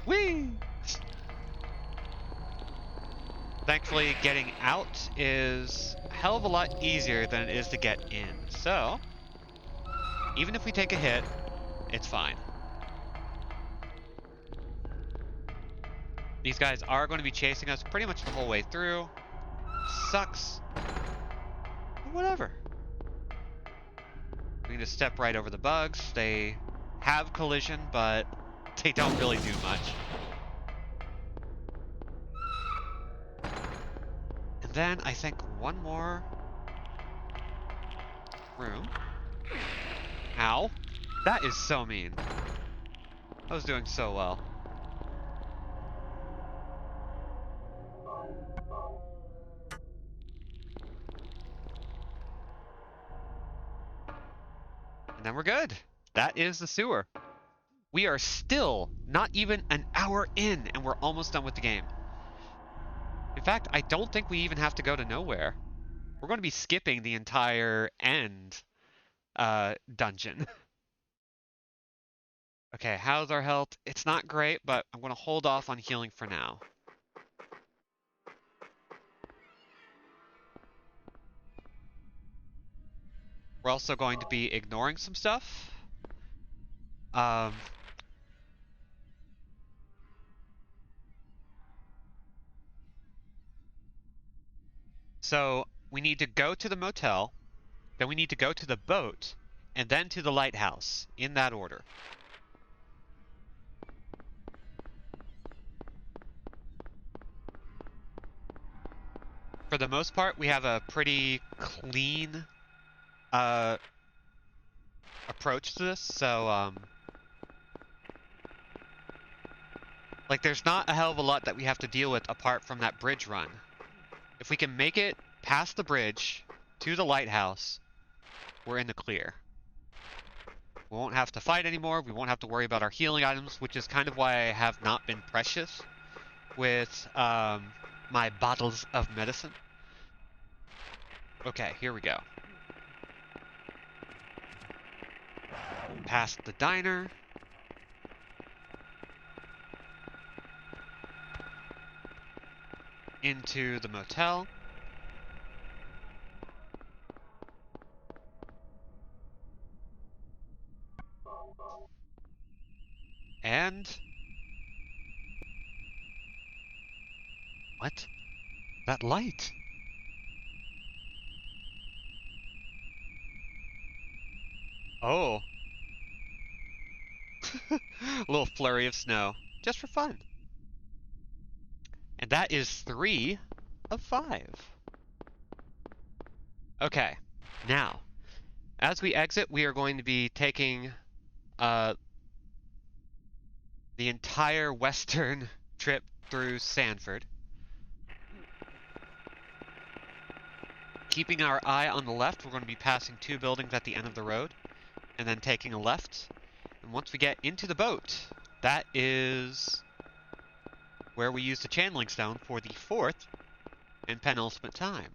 Speaker 1: Whee! Thankfully, getting out is a hell of a lot easier than it is to get in. So, even if we take a hit, it's fine. These guys are going to be chasing us pretty much the whole way through. Sucks. But whatever. We can just step right over the bugs. They have collision, but they don't really do much. And then I think one more room. Ow. That is so mean. I was doing so well. And then we're good. That is the sewer. We are still not even an hour in, and we're almost done with the game. In fact, I don't think we even have to go to nowhere. We're going to be skipping the entire end dungeon. Okay, how's our health? It's not great, but I'm going to hold off on healing for now. We're also going to be ignoring some stuff. So we need to go to the motel, then we need to go to the boat, and then to the lighthouse, in that order. For the most part, we have a pretty clean approach to this, so like there's not a hell of a lot that we have to deal with apart from that bridge run. If we can make it past the bridge to the lighthouse, we're in the clear. We won't have to fight anymore, we won't have to worry about our healing items, which is kind of why I have not been precious with my bottles of medicine. Okay, here we go. Past the diner. Into the motel. And... what? That light! Oh. A little flurry of snow. Just for fun. And that is 3 of 5. Okay. Now, as we exit, we are going to be taking the entire western trip through Sanford. Keeping our eye on the left, we're going to be passing 2 buildings at the end of the road, and then taking a left. And once we get into the boat, that is where we use the channeling stone for the 4th and penultimate time.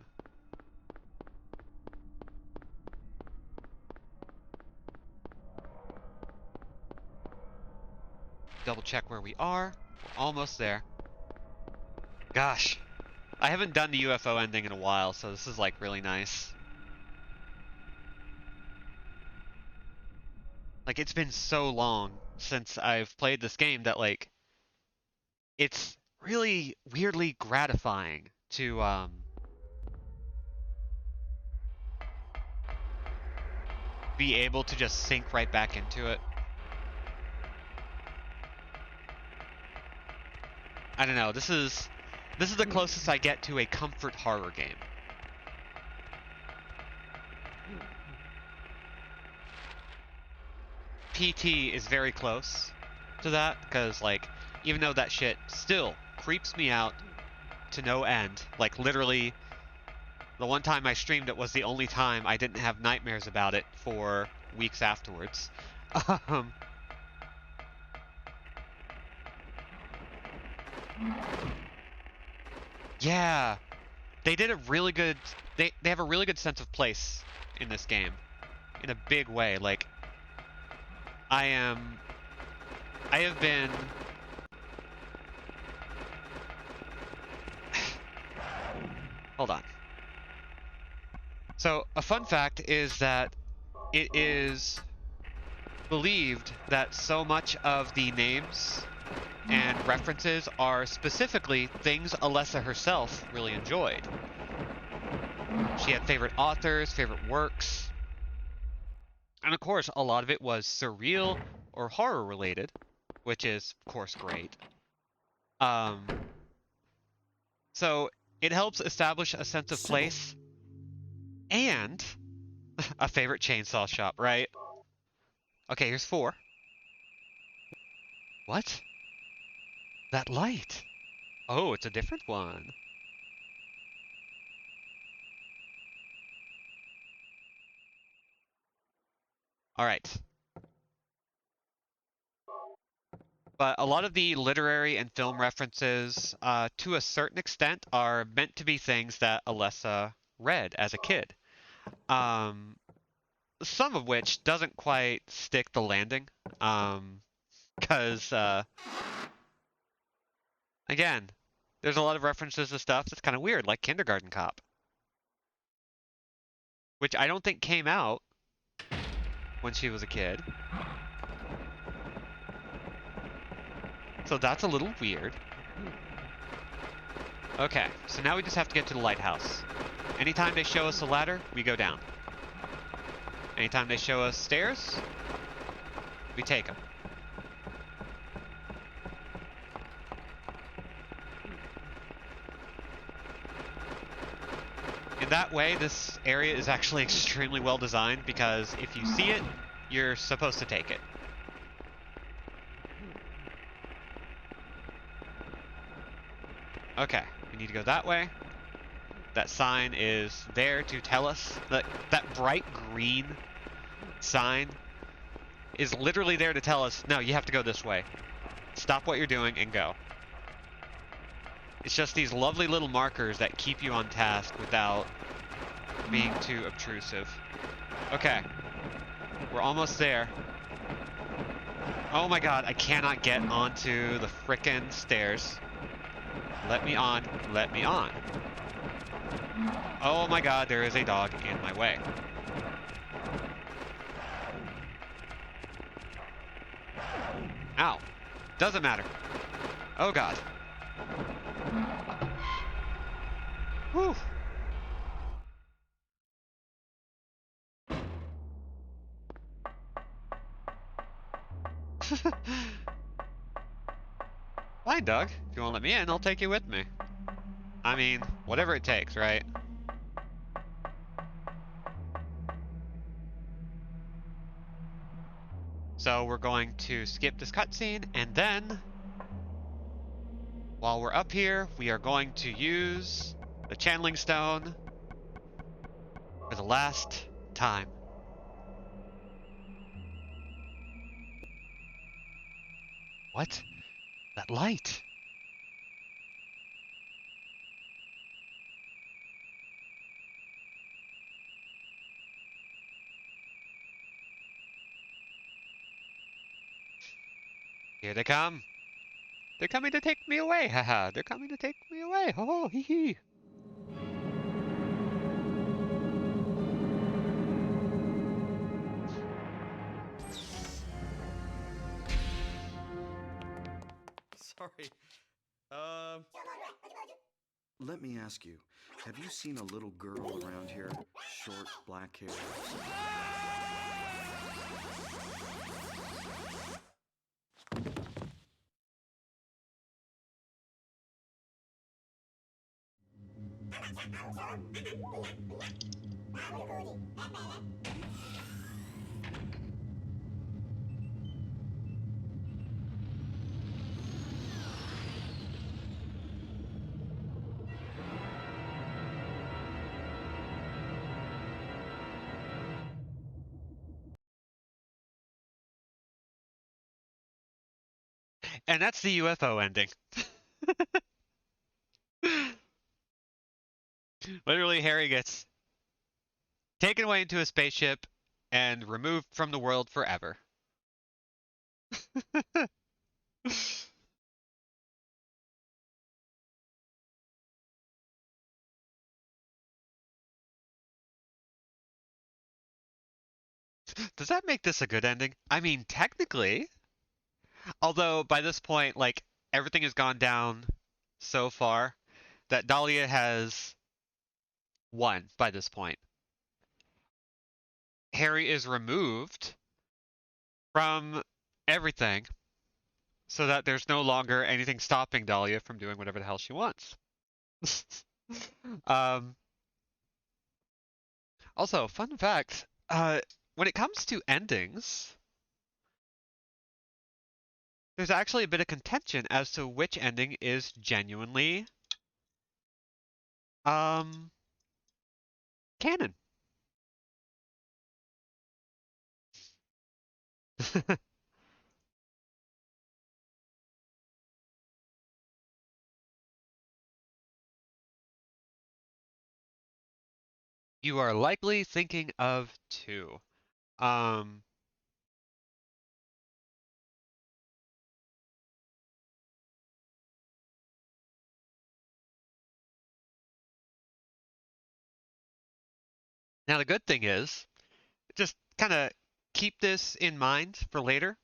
Speaker 1: Double check where we are. We're almost there. Gosh, I haven't done the UFO ending in a while, so this is like really nice. Like, it's been so long since I've played this game that, like, it's really weirdly gratifying to, be able to just sink right back into it. I don't know, this is the closest I get to a comfort horror game. PT is very close to that, because, like, even though that shit still creeps me out to no end, like, literally, the one time I streamed it was the only time I didn't have nightmares about it for weeks afterwards. Yeah, they did a really good, they have a really good sense of place in this game, in a big way. Like, I have been hold on. So, a fun fact is that it is believed that so much of the names and references are specifically things Alessa herself really enjoyed. She had favorite authors, favorite works, and of course, a lot of it was surreal or horror related, which is, of course, great. So It helps establish a sense of
Speaker 3: Sybil.
Speaker 1: place and a favorite chainsaw shop, right? Okay, here's 4. What? That light. Oh, it's a different one. All right. But a lot of the literary and film references, to a certain extent, are meant to be things that Alessa read as a kid. Um, some of which doesn't quite stick the landing. Because, again, there's a lot of references to stuff that's kind of weird, like Kindergarten Cop, which I don't think came out when she was a kid. So that's a little weird. Okay, so now we just have to get to the lighthouse. Anytime they show us a ladder, we go down. Anytime they show us stairs, we take them. In that way, this area is actually extremely well designed because if you see it, you're supposed to take it. Okay, we need to go that way. That sign is there to tell us that that bright green sign is literally there to tell us, no, you have to go this way. Stop what you're doing and go. It's just these lovely little markers that keep you on task without being too obtrusive. Okay, we're almost there. Oh my god, I cannot get onto the frickin' stairs. Let me on, let me on. Oh my god, there is a dog in my way. Ow. Doesn't matter. Oh god. Whew. Fine, Doug. If you won't let me in, I'll take you with me. I mean, whatever it takes, right? So we're going to skip this cutscene, and then, while we're up here, we are going to use the channeling stone for the last time. What? That light. Here they come. They're coming to take me away, haha. They're coming to take me away, ho ho, hee hee.
Speaker 3: Sorry. Let me ask you, have you seen a little girl around here? Short, black hair.
Speaker 1: And that's the UFO ending. Literally, Harry gets taken away into a spaceship and removed from the world forever. Does that make this a good ending? I mean, technically. Although, by this point, like, everything has gone down so far that Dahlia has won by this point. Harry is removed from everything so that there's no longer anything stopping Dahlia from doing whatever the hell she wants. Um, Also, fun fact, when it comes to endings, there's actually a bit of contention as to which ending is genuinely um canon. You are likely thinking of two. Um, Now the good thing is, just kind of keep this in mind for later.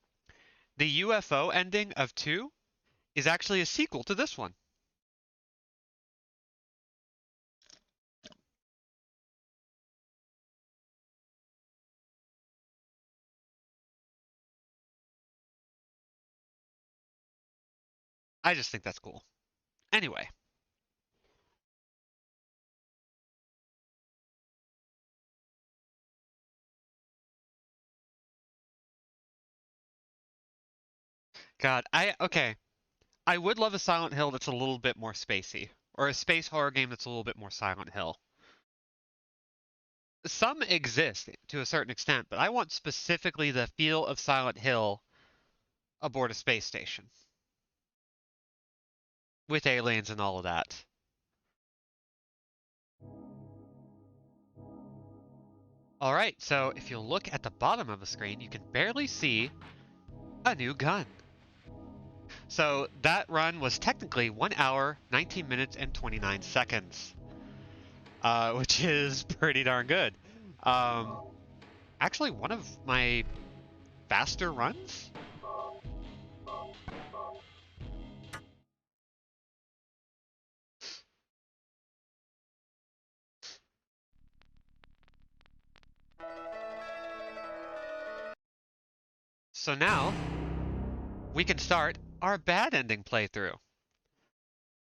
Speaker 1: The UFO ending of two is actually a sequel to this one. I just think that's cool. Anyway, God, okay. I would love a Silent Hill that's a little bit more spacey, or a space horror game that's a little bit more Silent Hill. Some exist to a certain extent, but I want specifically the feel of Silent Hill aboard a space station with aliens and all of that. All right, so if you look at the bottom of the screen, you can barely see a new gun. So that run was technically 1 hour, 19 minutes, and 29 seconds, which is pretty darn good. Actually, one of my faster runs. So now we can start our bad ending playthrough.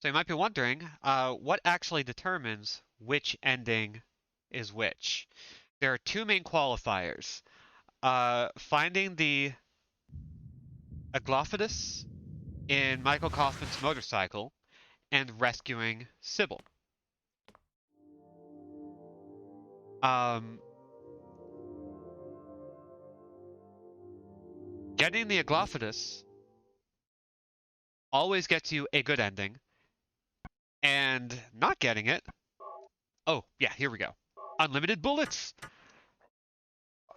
Speaker 1: So you might be wondering, what actually determines which ending is which? There are two main qualifiers. Finding the Aglophidus in Michael Kaufman's motorcycle and rescuing Sybil. Um, Getting the Aglophidus always gets you a good ending, and not getting it, oh yeah, here we go. Unlimited bullets!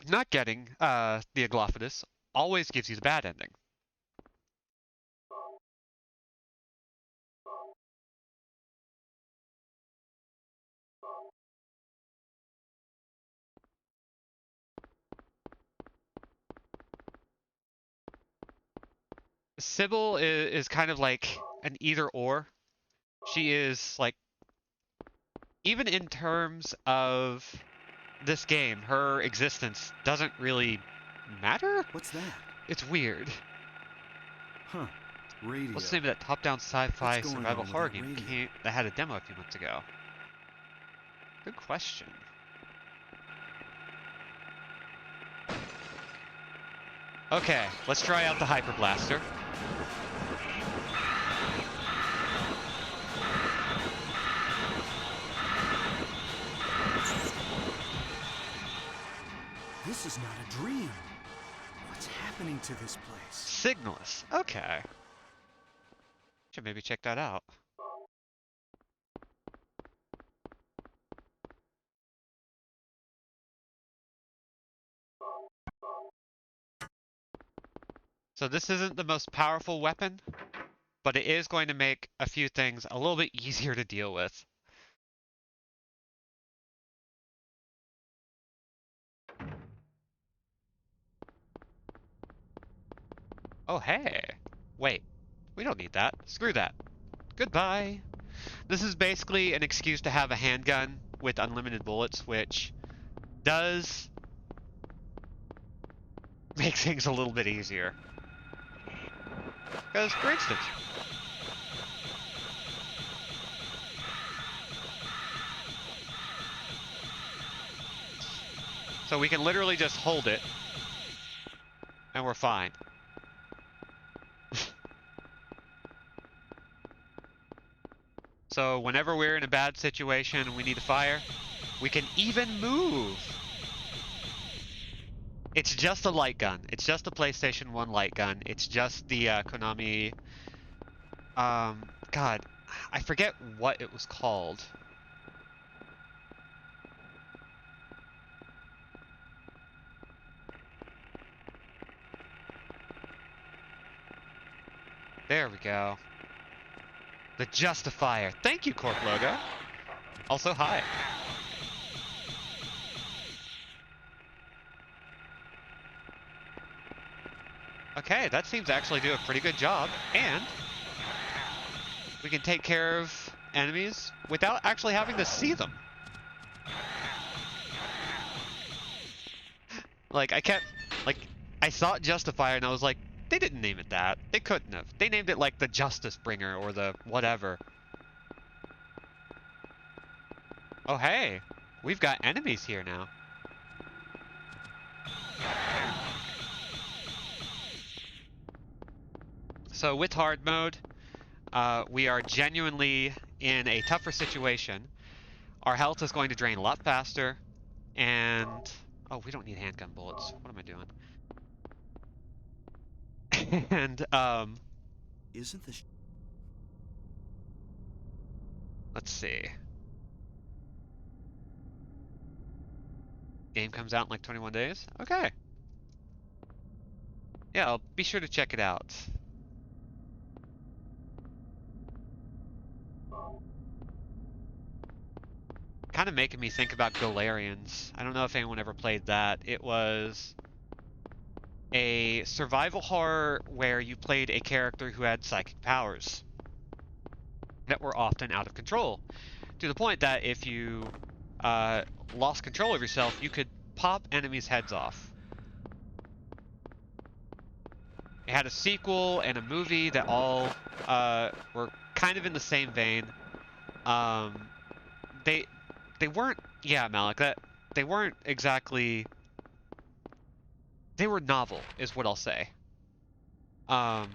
Speaker 1: Not getting the Aglophidus always gives you the bad ending. Sybil is kind of like an either or. She is like, even in terms of this game, her existence doesn't really matter.
Speaker 3: What's that?
Speaker 1: It's weird.
Speaker 3: Huh. Radio.
Speaker 1: What's the name of that top-down sci-fi
Speaker 3: What's going
Speaker 1: survival
Speaker 3: on with
Speaker 1: horror
Speaker 3: that
Speaker 1: game
Speaker 3: radio?
Speaker 1: that had a demo a few months ago? Good question. Okay, let's try out the Hyper Blaster.
Speaker 3: This is not a dream. What's happening to this place?
Speaker 1: Signalist. Okay. Should maybe check that out. So this isn't the most powerful weapon, but it is going to make a few things a little bit easier to deal with. Oh, hey. Wait. We don't need that. Screw that. Goodbye. This is basically an excuse to have a handgun with unlimited bullets, which does make things a little bit easier. Because, for instance, So we can literally just hold it, and we're fine. So whenever we're in a bad situation and we need to fire, we can even move. It's just a light gun. It's just a PlayStation 1 light gun. It's just the Konami... God, I forget what it was called. There we go. The Justifier. Thank you, Corp Logo. Also, hi. Okay, that seems to actually do a pretty good job, and we can take care of enemies without actually having to see them. Like, I saw it Justifier and I was like, they didn't name it that. They couldn't have. They named it like the Justice Bringer or the whatever. Oh, hey, we've got enemies here now. So with hard mode, we are genuinely in a tougher situation. Our health is going to drain a lot faster, and... Oh, we don't need handgun bullets. What am I doing? And,
Speaker 3: Isn't this...
Speaker 1: let's see. Game comes out in like 21 days? Okay. Yeah, I'll be sure to check it out. Kind of making me think about Galerians. I don't know if anyone ever played that. It was a survival horror where you played a character who had psychic powers that were often out of control, to the point that if you lost control of yourself, you could pop enemies' heads off. It had a sequel and a movie that all were kind of in the same vein. They weren't, yeah, Malik, they weren't exactly, they were novel, is what I'll say. I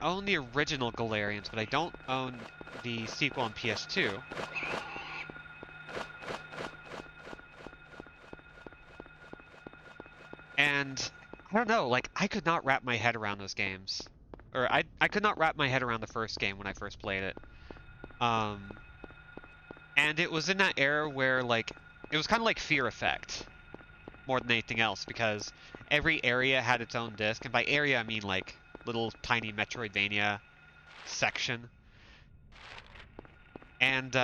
Speaker 1: own the original Galerians, but I don't own the sequel on PS2. And I don't know, like, I could not wrap my head around those games. Or I could not wrap my head around the first game when I first played it. And it was in that era where, like, it was kind of like Fear Effect more than anything else, because every area had its own disc, and by area I mean like little tiny Metroidvania section. And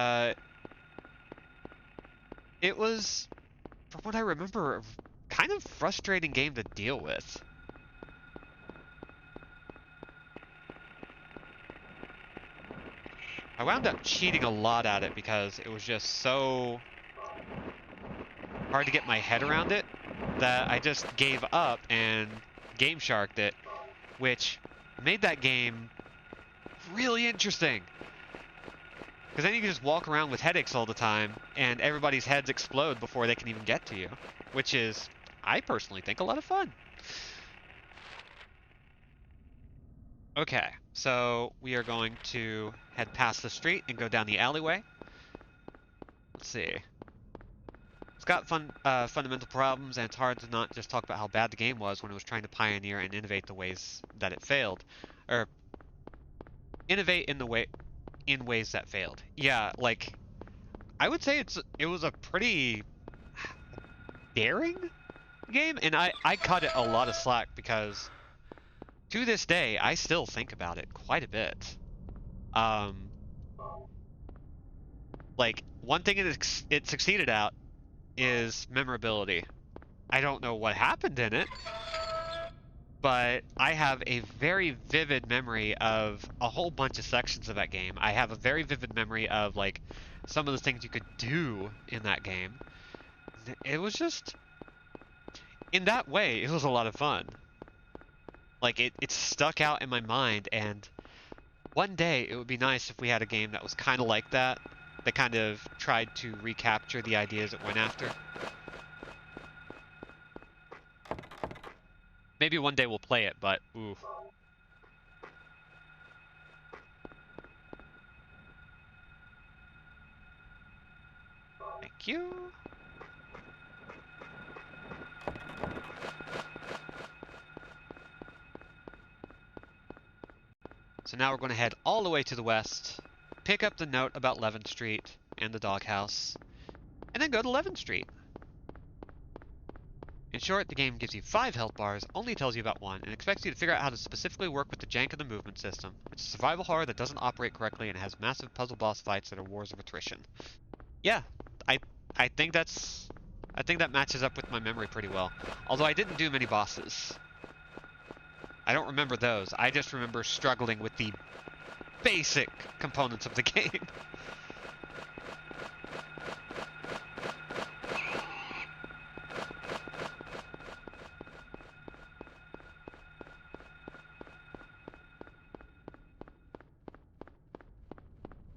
Speaker 1: it was, from what I remember, a kind of frustrating game to deal with. I wound up cheating a lot at it because it was just so hard to get my head around it that I just gave up and Game Sharked it, which made that game really interesting. Because then you can just walk around with headaches all the time, and everybody's heads explode before they can even get to you, which is, I personally think, a lot of fun. Okay, so we are going to head past the street and go down the alleyway. Let's see. It's got fundamental problems, and it's hard to not just talk about how bad the game was when it was trying to pioneer and innovate the ways that it failed. Or, innovate in ways that failed. Yeah, like, I would say it was a pretty daring game, and I cut it a lot of slack because to this day I still think about it quite a bit. Like, one thing it succeeded at is memorability. I don't know what happened in it, but I have a very vivid memory of a whole bunch of sections of that game. I have a very vivid memory of, like, some of the things you could do in that game. It was just, in that way, it was a lot of fun. Like, it stuck out in my mind, and one day it would be nice if we had a game that was kind of like that, They kind of tried to recapture the ideas it went after. Maybe one day we'll play it, but ooh. Thank you. So now we're going to head all the way to the west, pick up the note about 11th Street and the doghouse, and then go to 11th Street. In short, the game gives you 5 health bars, only tells you about 1, and expects you to figure out how to specifically work with the jank of the movement system. It's a survival horror that doesn't operate correctly and has massive puzzle boss fights that are wars of attrition. Yeah, I think that matches up with my memory pretty well. Although I didn't do many bosses. I don't remember those. I just remember struggling with the basic components of the game.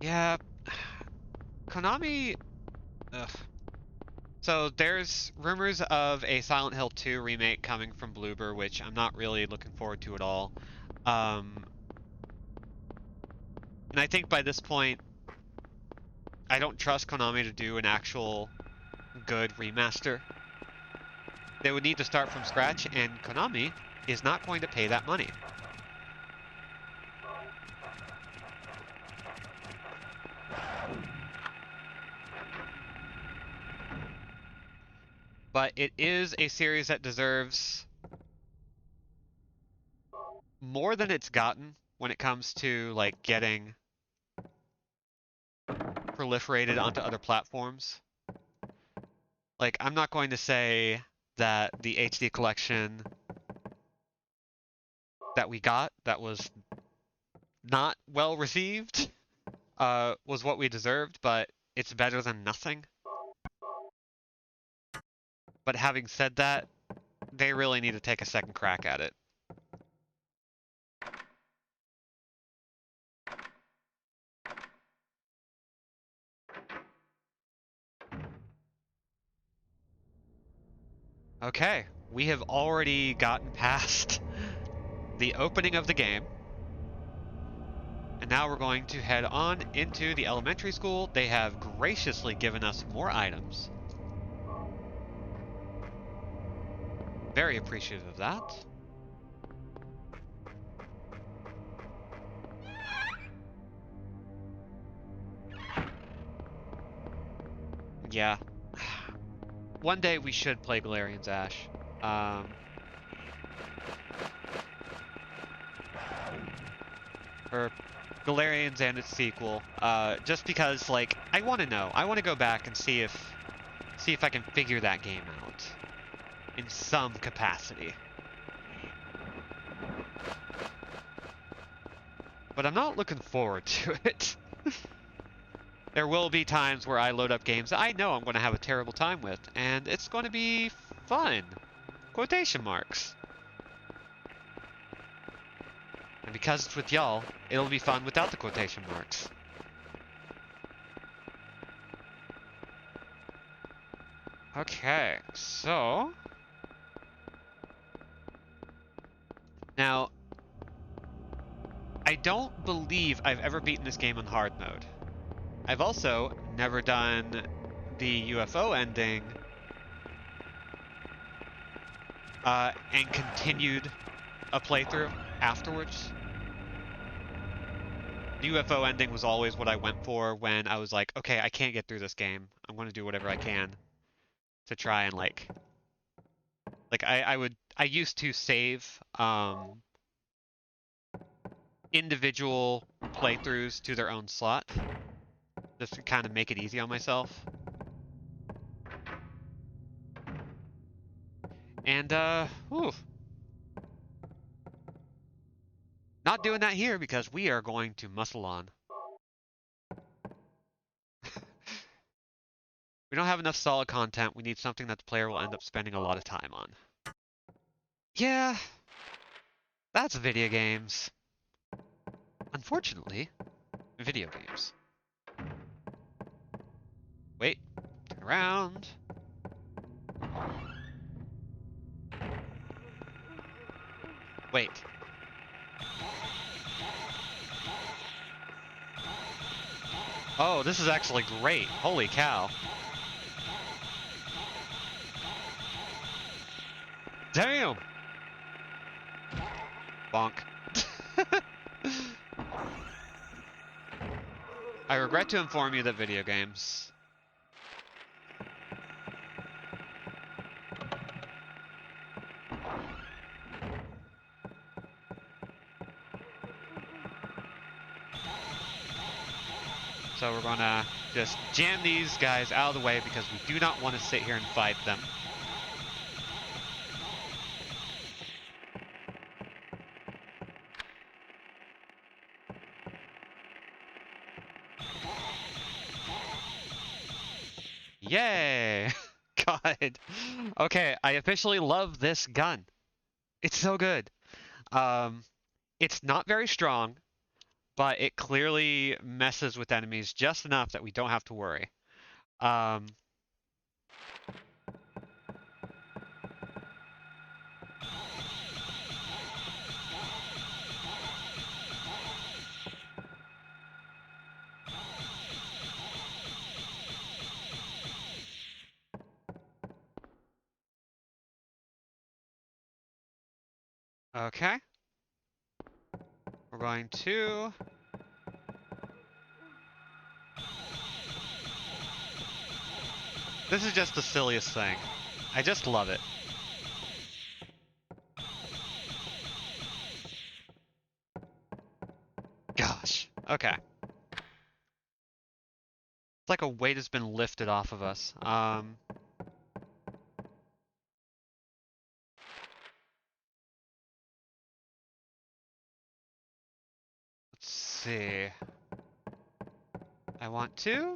Speaker 1: Yeah, Konami... Ugh. So there's rumors of a Silent Hill 2 remake coming from Bloober, which I'm not really looking forward to at all. And I think by this point, I don't trust Konami to do an actual good remaster. They would need to start from scratch, and Konami is not going to pay that money. But it is a series that deserves more than it's gotten when it comes to like getting proliferated onto other platforms. Like, I'm not going to say that the HD collection that we got that was not well received was what we deserved, but it's better than nothing. But having said that, they really need to take a second crack at it. Okay, we have already gotten past the opening of the game. And now we're going to head on into the elementary school. They have graciously given us more items. Very appreciative of that. Yeah. One day we should play Galerians, Ash. Or Galerians and its sequel. Just because, like, I want to know. I want to go back and see if I can figure that game out in some capacity. But I'm not looking forward to it. There will be times where I load up games that I know I'm going to have a terrible time with, and it's going to be fun. Quotation marks. And because it's with y'all, it'll be fun without the quotation marks. Okay, so... Now, I don't believe I've ever beaten this game on hard mode. I've also never done the UFO ending and continued a playthrough afterwards. The UFO ending was always what I went for when I was like, okay, I can't get through this game. I'm going to do whatever I can to try and I used to save individual playthroughs to their own slot just to kind of make it easy on myself. And whew. Not doing that here because we are going to muscle on. We don't have enough solid content. We need something that the player will end up spending a lot of time on. Yeah, that's video games. Unfortunately, video games. around. Wait. Oh, this is actually great. Holy cow. Damn! Bonk. I regret to inform you that video games. So we're gonna just jam these guys out of the way because we do not want to sit here and fight them. Yay! God. Okay, I officially love this gun. It's so good. It's not very strong, but it clearly messes with enemies just enough that we don't have to worry. Okay. We're going to... This is just the silliest thing. I just love it. Gosh. Okay. It's like a weight has been lifted off of us. Let's see. I want to...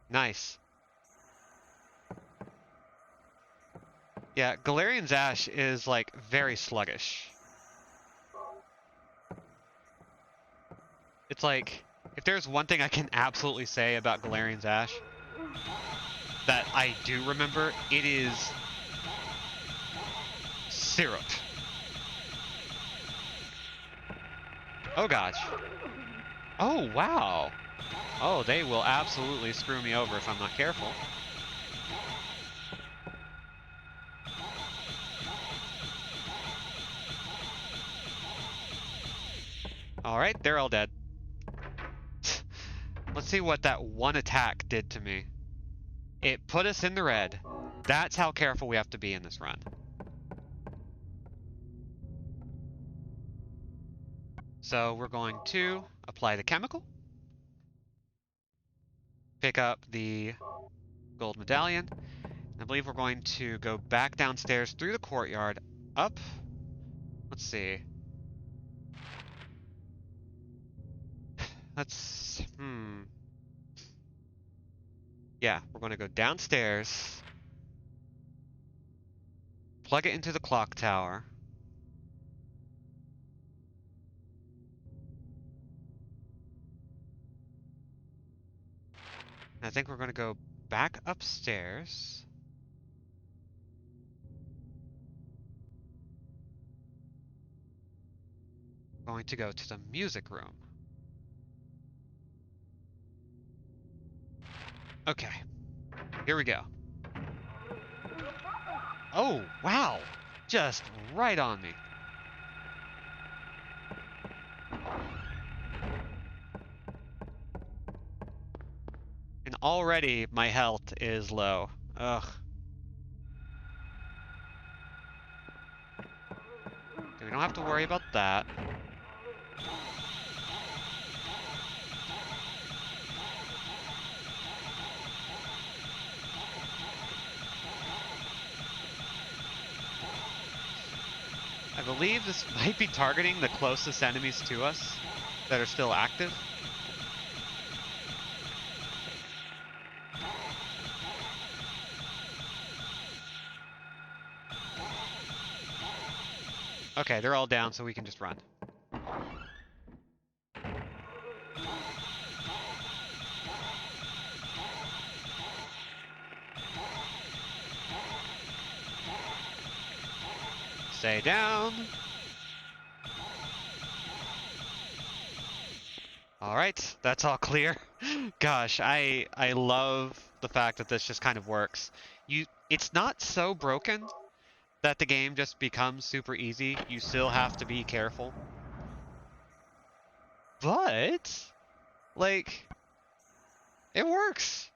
Speaker 1: Nice. Yeah, Galerian's Ash is, like, very sluggish. It's like, if there's one thing I can absolutely say about Galerian's Ash that I do remember, it is syrup. Oh gosh. Oh wow. Oh, they will absolutely screw me over if I'm not careful. Alright, they're all dead. Let's see what that one attack did to me. It put us in the red. That's how careful we have to be in this run. So we're going to apply the chemical. Pick up the gold medallion. I believe we're going to go back downstairs through the courtyard, up. Let's see. Yeah, we're going to go downstairs, plug it into the clock tower. I think we're going to go back upstairs. Going to go to the music room. Okay, here we go. Oh, wow! Just right on me. And already my health is low. Ugh. Okay, we don't have to worry about that. I believe this might be targeting the closest enemies to us that are still active. Okay, they're all down, so we can just run. Stay down. Alright, that's all clear. Gosh, I love the fact that this just kind of works. It's not so broken that the game just becomes super easy. You still have to be careful. But, like, it works.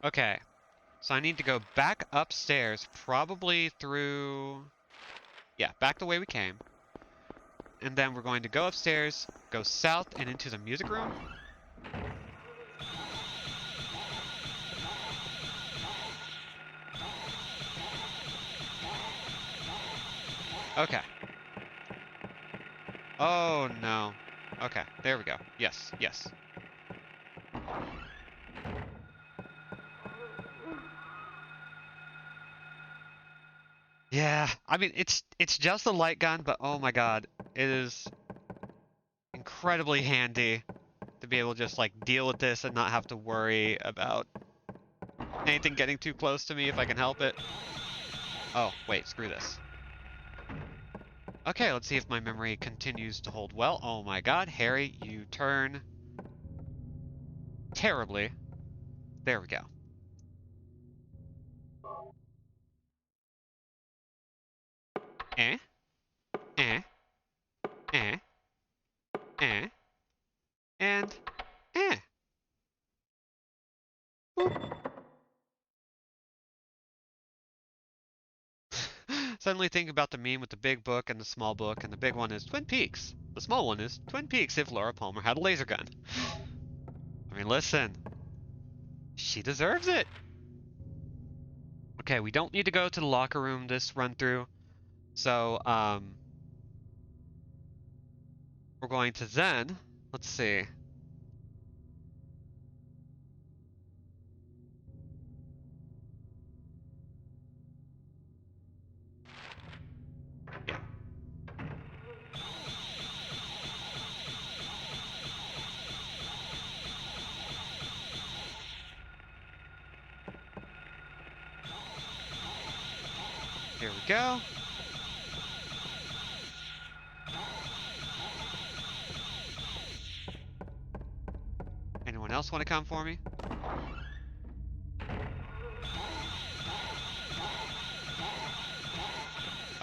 Speaker 1: Okay, so I need to go back upstairs, probably through... Yeah, back the way we came. And then we're going to go upstairs, go south and into the music room. Okay. Oh, no. Okay, there we go. Yes, yes. Yeah, I mean, it's just a light gun, but oh my god, it is incredibly handy to be able to just, like, deal with this and not have to worry about anything getting too close to me if I can help it. Oh, wait, screw this. Okay, let's see if my memory continues to hold well. Oh my god, Harry, you turn terribly. There we go. Eh? Eh? Eh? Eh? And eh? Boop. Suddenly think about the meme with the big book and the small book, and the big one is Twin Peaks. The small one is Twin Peaks if Laura Palmer had a laser gun. I mean, listen. She deserves it. Okay, we don't need to go to the locker room this run through. So, we're going to then, let's see. Yeah. Here we go. Anyone else want to come for me?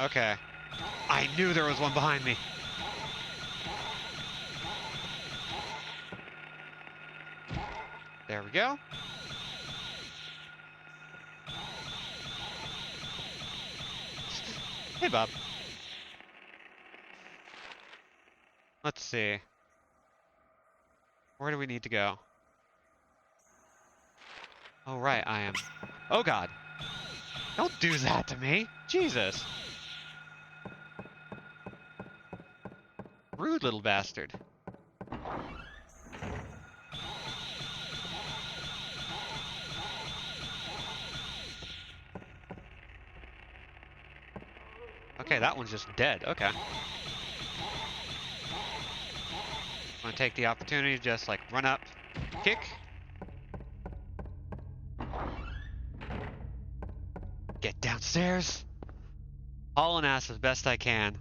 Speaker 1: Okay. I knew there was one behind me. There we go. Hey, Bob. Let's see. Where do we need to go? Oh, right, I am. Oh, God. Don't do that to me. Jesus. Rude little bastard. Okay, that one's just dead. Okay. I'm gonna take the opportunity to just, like, run up, kick. Get downstairs. Hauling ass as best I can.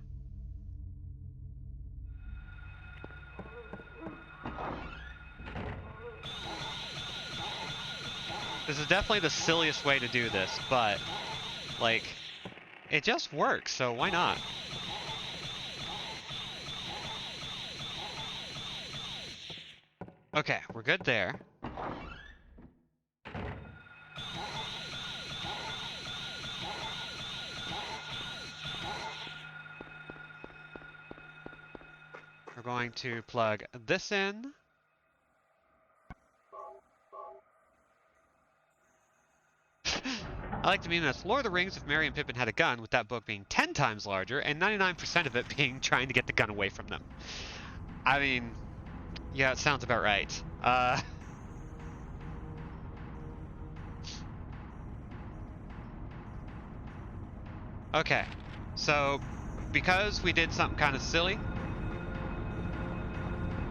Speaker 1: This is definitely the silliest way to do this, but, like, it just works, so why not? Okay, we're good there. We're going to plug this in. I like to mean that's Lord of the Rings if Merry and Pippin had a gun, with that book being 10 times larger and 99% of it being trying to get the gun away from them. I mean, yeah, it sounds about right. Okay, so because we did something kind of silly,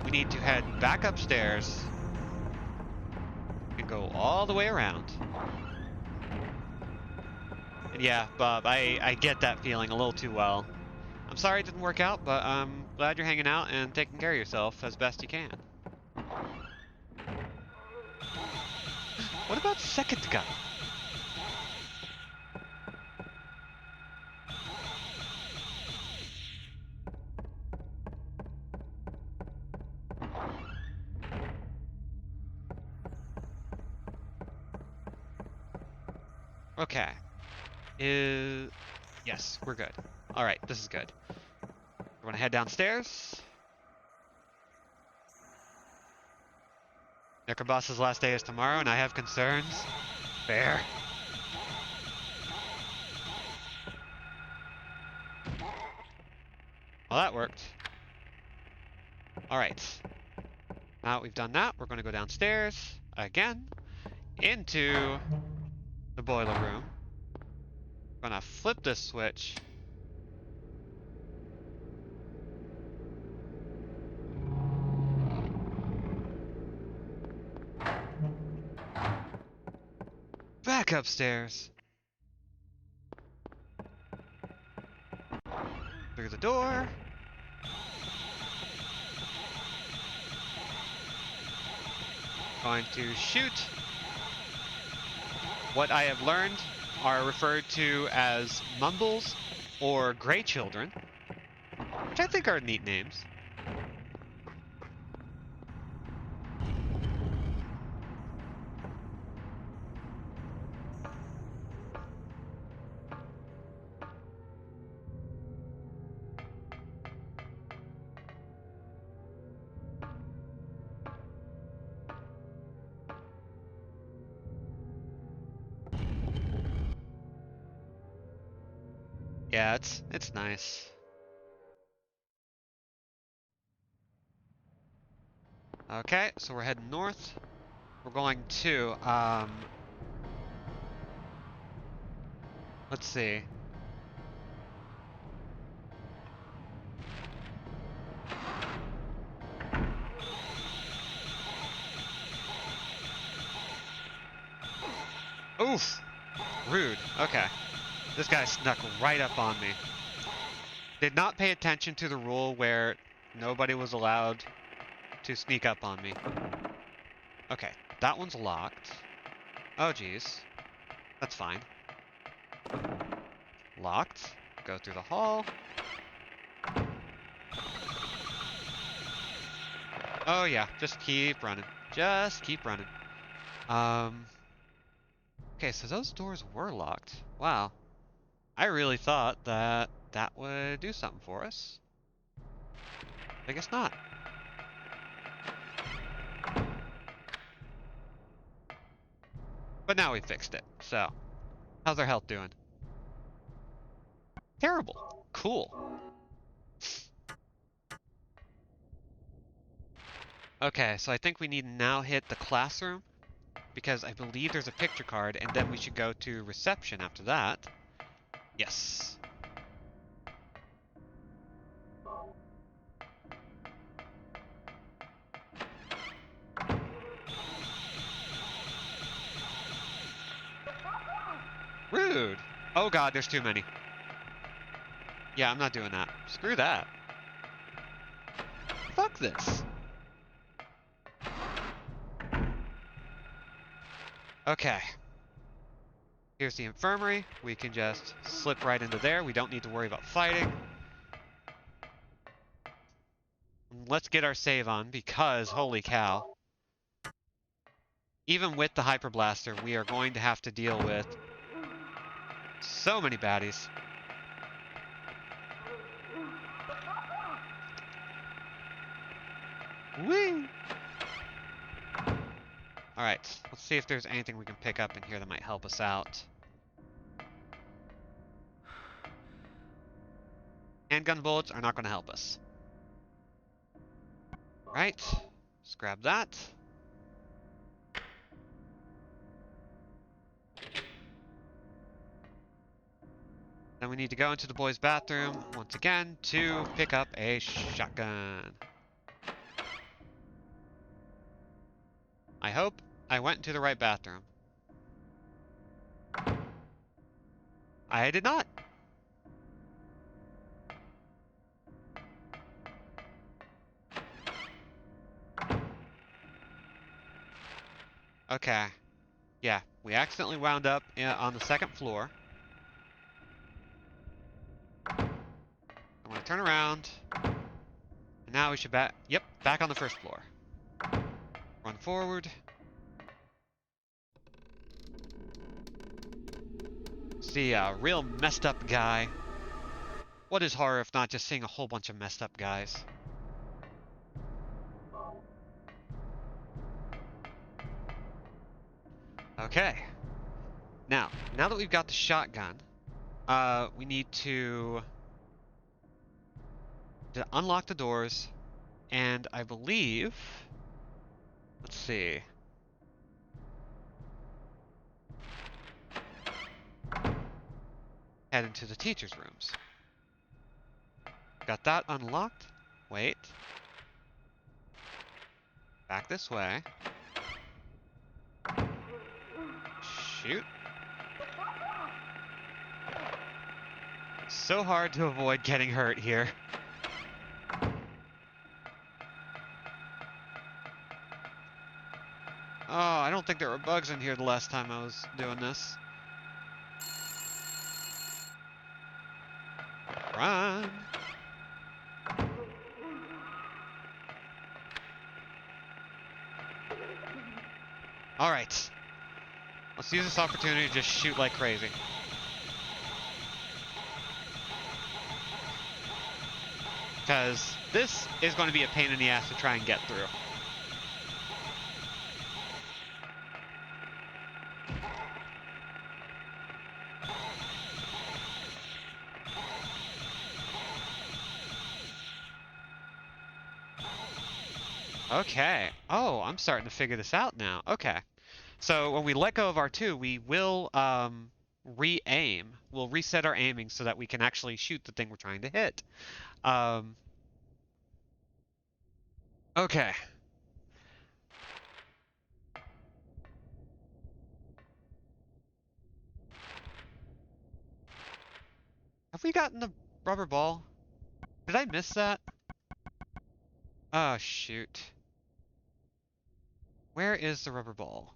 Speaker 1: we need to head back upstairs and go all the way around. Yeah, Bob, I get that feeling a little too well. I'm sorry it didn't work out, but I'm glad you're hanging out and taking care of yourself as best you can. What about second guy? Okay. Yes, we're good. Alright, this is good. We're gonna head downstairs. Boss's last day is tomorrow, and I have concerns. Fair. Well, that worked. Alright. Now that we've done that, we're gonna go downstairs again into the boiler room. Gonna flip this switch. Back upstairs. Through the door. Going to shoot. What I have learned are referred to as mumbles or gray children, which I think are neat names. Yeah, it's nice. Okay, so we're heading north. We're going to let's see. Oof. Rude. Okay. This guy snuck right up on me. Did not pay attention to the rule where nobody was allowed to sneak up on me. Okay, that one's locked. Oh, geez. That's fine. Locked. Go through the hall. Oh, yeah. Just keep running. Just keep running. Okay, so those doors were locked. Wow. I really thought that that would do something for us. I guess not. But now we fixed it, so. How's our health doing? Terrible. Cool. Okay, so I think we need to now hit the classroom, because I believe there's a picture card, and then we should go to reception after that. Yes. Rude. Oh god, there's too many. Yeah, I'm not doing that. Screw that. Fuck this. Okay. Here's the infirmary. We can just slip right into there. We don't need to worry about fighting. Let's get our save on, because holy cow. Even with the Hyper Blaster, we are going to have to deal with so many baddies. Whee! Alright, let's see if there's anything we can pick up in here that might help us out. Handgun bullets are not going to help us. Right, let's grab that. Then we need to go into the boys' bathroom once again to pick up a shotgun. I hope I went into the right bathroom. I did not. Okay. Yeah, we accidentally wound up on the second floor. I'm gonna turn around. And now we should back on the first floor. Run forward. See a real messed up guy. What is horror if not just seeing a whole bunch of messed up guys? Okay. Now that we've got the shotgun, we need to unlock the doors, and I believe, let's see. Head into the teacher's rooms. Got that unlocked. Wait. Back this way. Shoot. So hard to avoid getting hurt here. Oh, I don't think there were bugs in here the last time I was doing this. Run! Alright. Let's use this opportunity to just shoot like crazy. Because this is going to be a pain in the ass to try and get through. Okay. Oh, I'm starting to figure this out now. Okay. So when we let go of R2, we will re-aim. We'll reset our aiming so that we can actually shoot the thing we're trying to hit. Okay. Have we gotten the rubber ball? Did I miss that? Oh, shoot. Where is the rubber ball?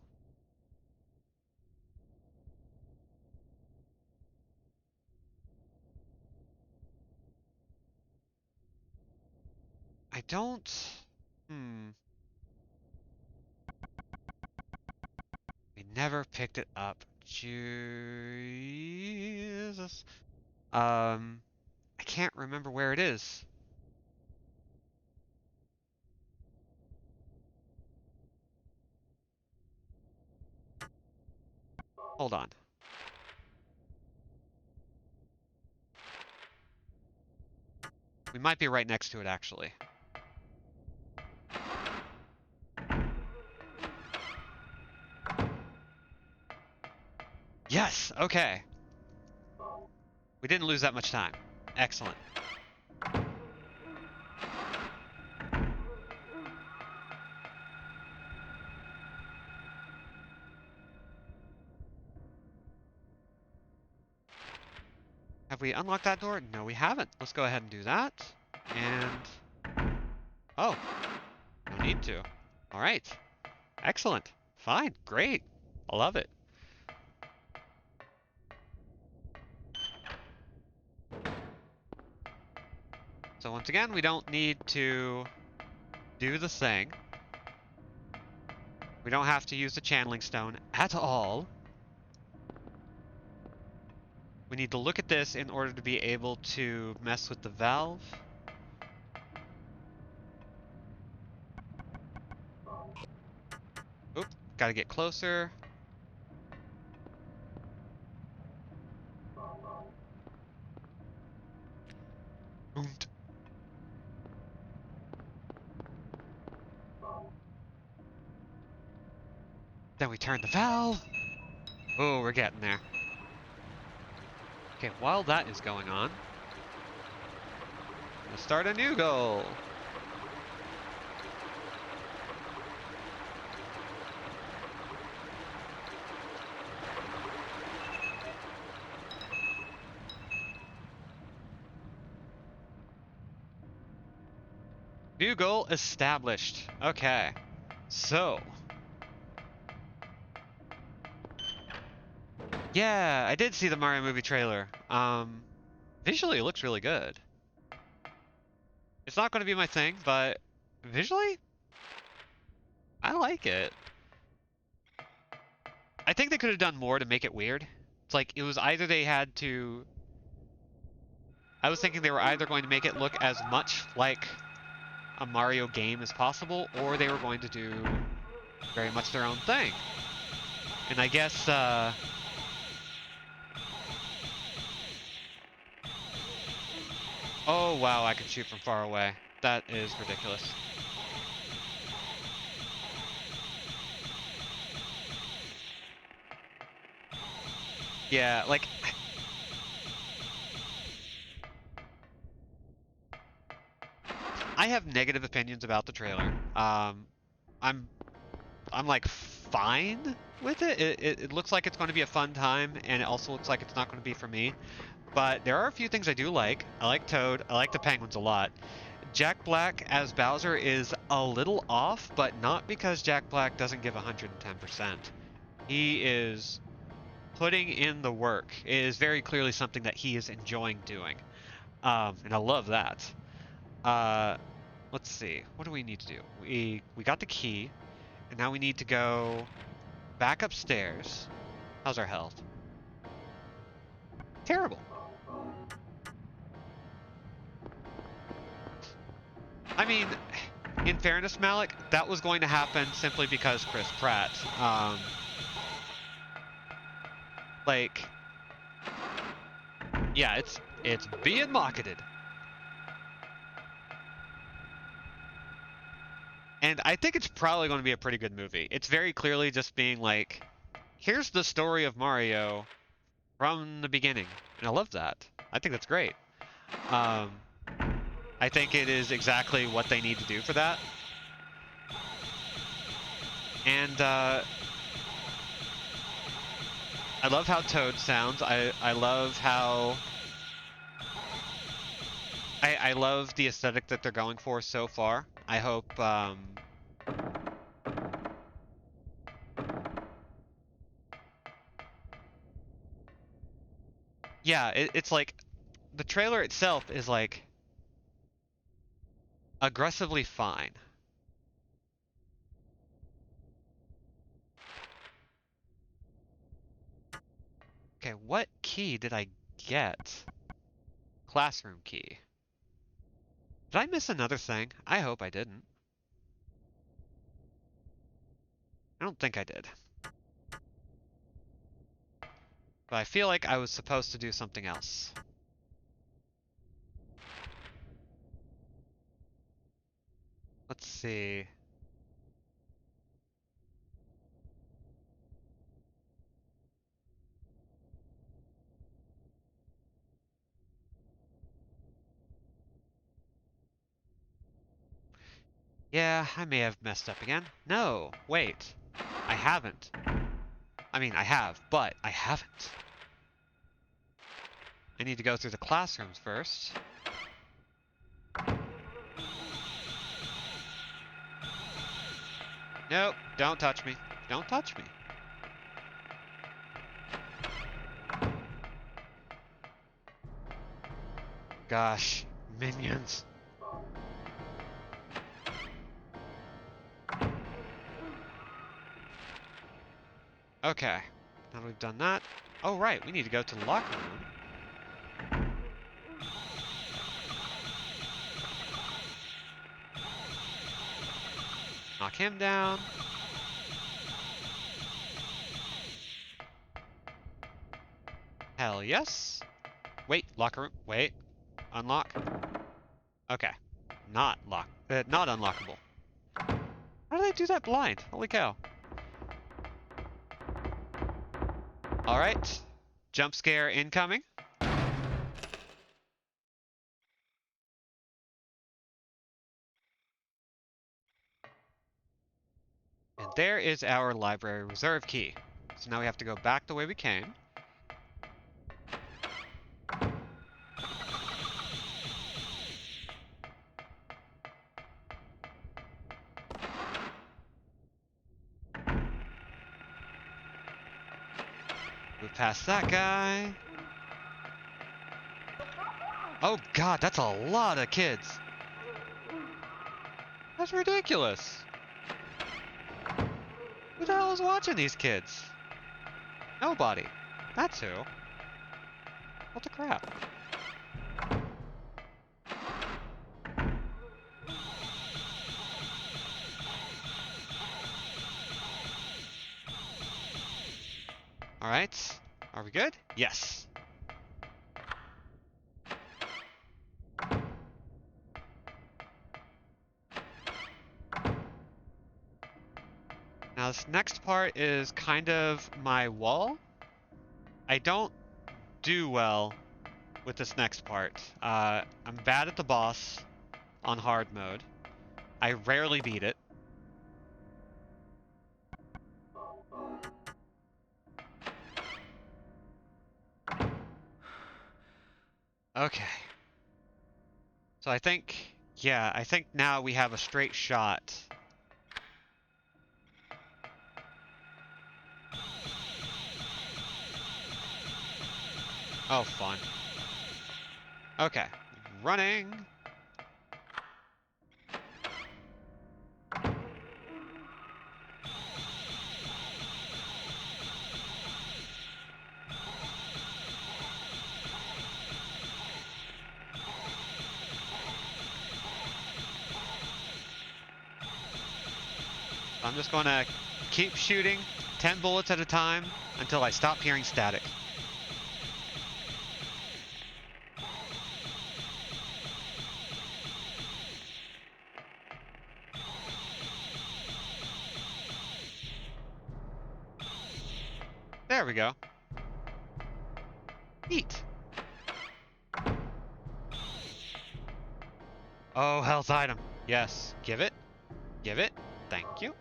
Speaker 1: I don't... We never picked it up. Jesus. I can't remember where it is. Hold on. We might be right next to it, actually. Yes! Okay. We didn't lose that much time. Excellent. Have we unlocked that door? No, we haven't. Let's go ahead and do that. And... Oh. No need to. Alright. Excellent. Fine. Great. I love it. So once again, we don't need to do the thing. We don't have to use the channeling stone at all. We need to look at this in order to be able to mess with the valve. Oop, gotta get closer. Oomph. Then we turn the valve. Oh, we're getting there. Okay, while that is going on, let's start a new goal. New goal established. Okay. So. Yeah, I did see the Mario movie trailer. Visually it looks really good. It's not going to be my thing, but visually, I like it. I think they could have done more to make it weird. It's like, it was either they had to... I was thinking they were either going to make it look as much like a Mario game as possible, or they were going to do very much their own thing. And I guess, oh wow, I can shoot from far away. That is ridiculous. Yeah, like... I have negative opinions about the trailer. I'm like fine with it. It looks like it's going to be a fun time, and it also looks like it's not going to be for me. But there are a few things I do like. I like Toad. I like the penguins a lot. Jack Black as Bowser is a little off, but not because Jack Black doesn't give 110%. He is putting in the work. It is very clearly something that he is enjoying doing. And I love that. Let's see. What do we need to do? We got the key, and now we need to go back upstairs. How's our health? Terrible. I mean, in fairness, Malik, that was going to happen simply because Chris Pratt. Like, yeah, it's being marketed. And I think it's probably going to be a pretty good movie. It's very clearly just being like, here's the story of Mario from the beginning. And I love that. I think that's great. I think it is exactly what they need to do for that. And I love how Toad sounds. I love how... I love the aesthetic that they're going for so far. I hope... yeah, it's like... The trailer itself is like... aggressively fine. Okay, what key did I get? Classroom key. Did I miss another thing? I hope I didn't. I don't think I did. But I feel like I was supposed to do something else. Let's see. Yeah, I may have messed up again. No, wait. I haven't. I mean, I have, but I haven't. I need to go through the classrooms first. Nope, don't touch me. Don't touch me. Gosh, minions. Okay, now that we've done that. Oh, right, we need to go to the locker room. Knock him down. Hell yes. Wait, locker room. Wait. Unlock. Okay. Not unlockable. How did I do that blind? Holy cow. Alright. Jump scare incoming. And there is our library reserve key. So now we have to go back the way we came. Get past that guy. Oh god, that's a lot of kids. That's ridiculous. Who the hell is watching these kids? Nobody. That's who. What the crap? Alright. Are we good? Yes. Now this next part is kind of my wall. I don't do well with this next part. I'm bad at the boss on hard mode. I rarely beat it. Okay. So I think, yeah, I think now we have a straight shot. Oh, fun. Okay. Running. I'm just going to keep shooting 10 bullets at a time until I stop hearing static. There we go. Neat. Oh, health item. Yes. Give it. Give it. Thank you.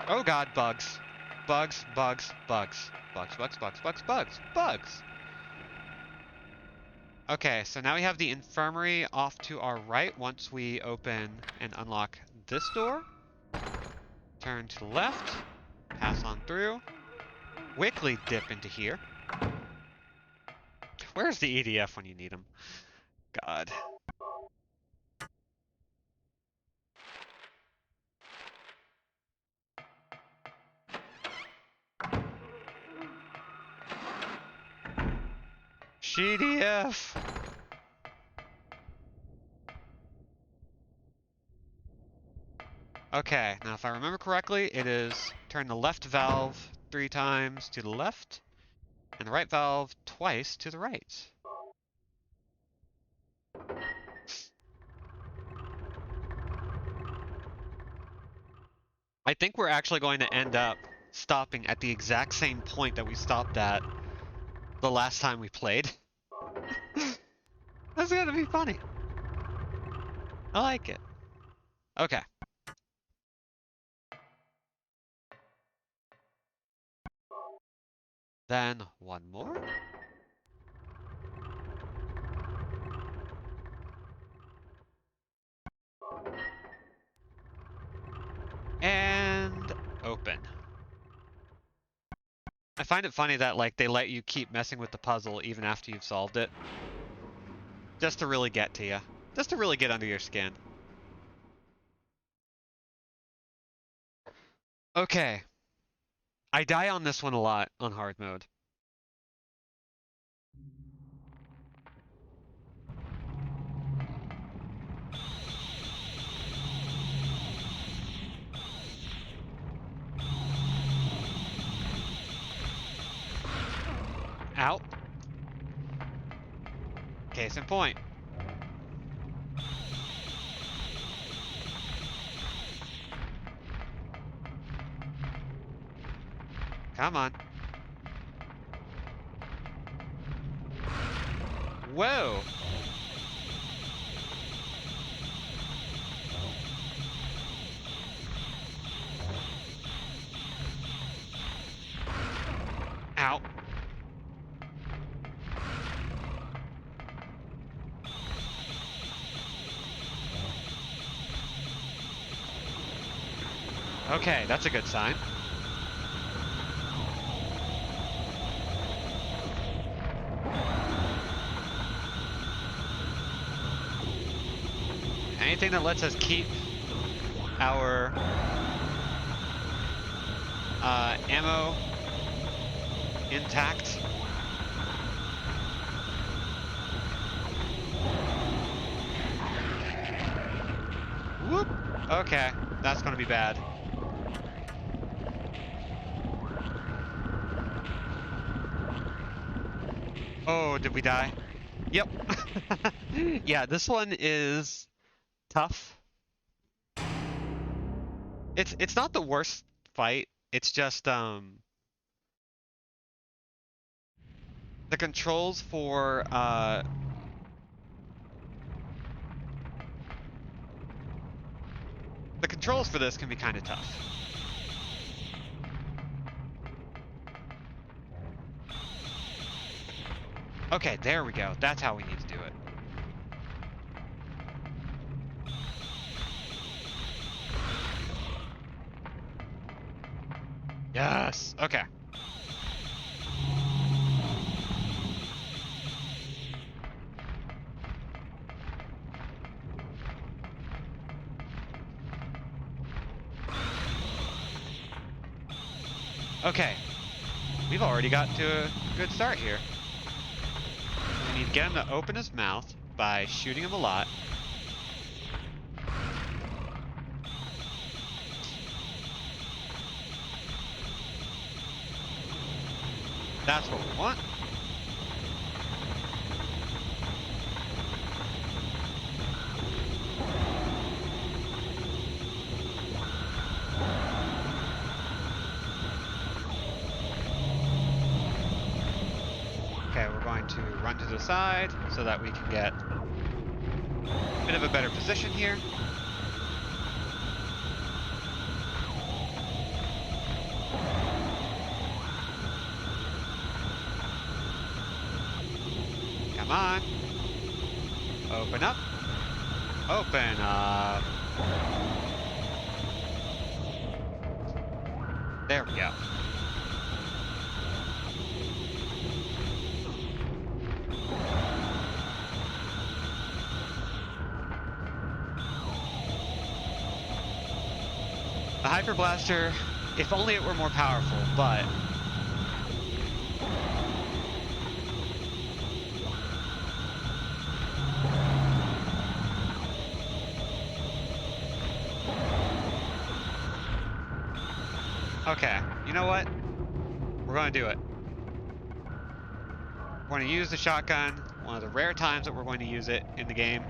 Speaker 1: Oh god, bugs. Bugs, bugs, bugs. Bugs, bugs, bugs, bugs, bugs, bugs. Okay, so now we have the infirmary off to our right once we open and unlock this door. Turn to the left. Pass on through. Quickly dip into here. Where's the EDF when you need him? God. GDF! Okay, now if I remember correctly, it is turn the left valve 3 times to the left, and the right valve twice to the right. I think we're actually going to end up stopping at the exact same point that we stopped at the last time we played. That's gonna be funny. I like it. Okay. Then one more. And open. I find it funny that like they let you keep messing with the puzzle even after you've solved it. Just to really get to you. Just to really get under your skin. Okay. I die on this one a lot on hard mode. Out. Case in point. Come on. Whoa. Ow. Okay, that's a good sign. Anything that lets us keep our ammo intact. Whoop! Okay, that's gonna be bad. Oh, did we die? Yep. Yeah, this one is tough. It's not the worst fight. It's just the controls for this can be kind of tough. Okay, there we go. That's how we need to do it. Yes. Okay. Okay. We've already got to a good start here. We need to get him to open his mouth by shooting him a lot. That's what we want. Okay, we're going to run to the side so that we can get a bit of a better position here. Come on. Open up. Open up. There we go. The Hyper Blaster, if only it were more powerful, but okay, you know what? We're gonna do it. We're gonna use the shotgun, one of the rare times that we're going to use it in the game.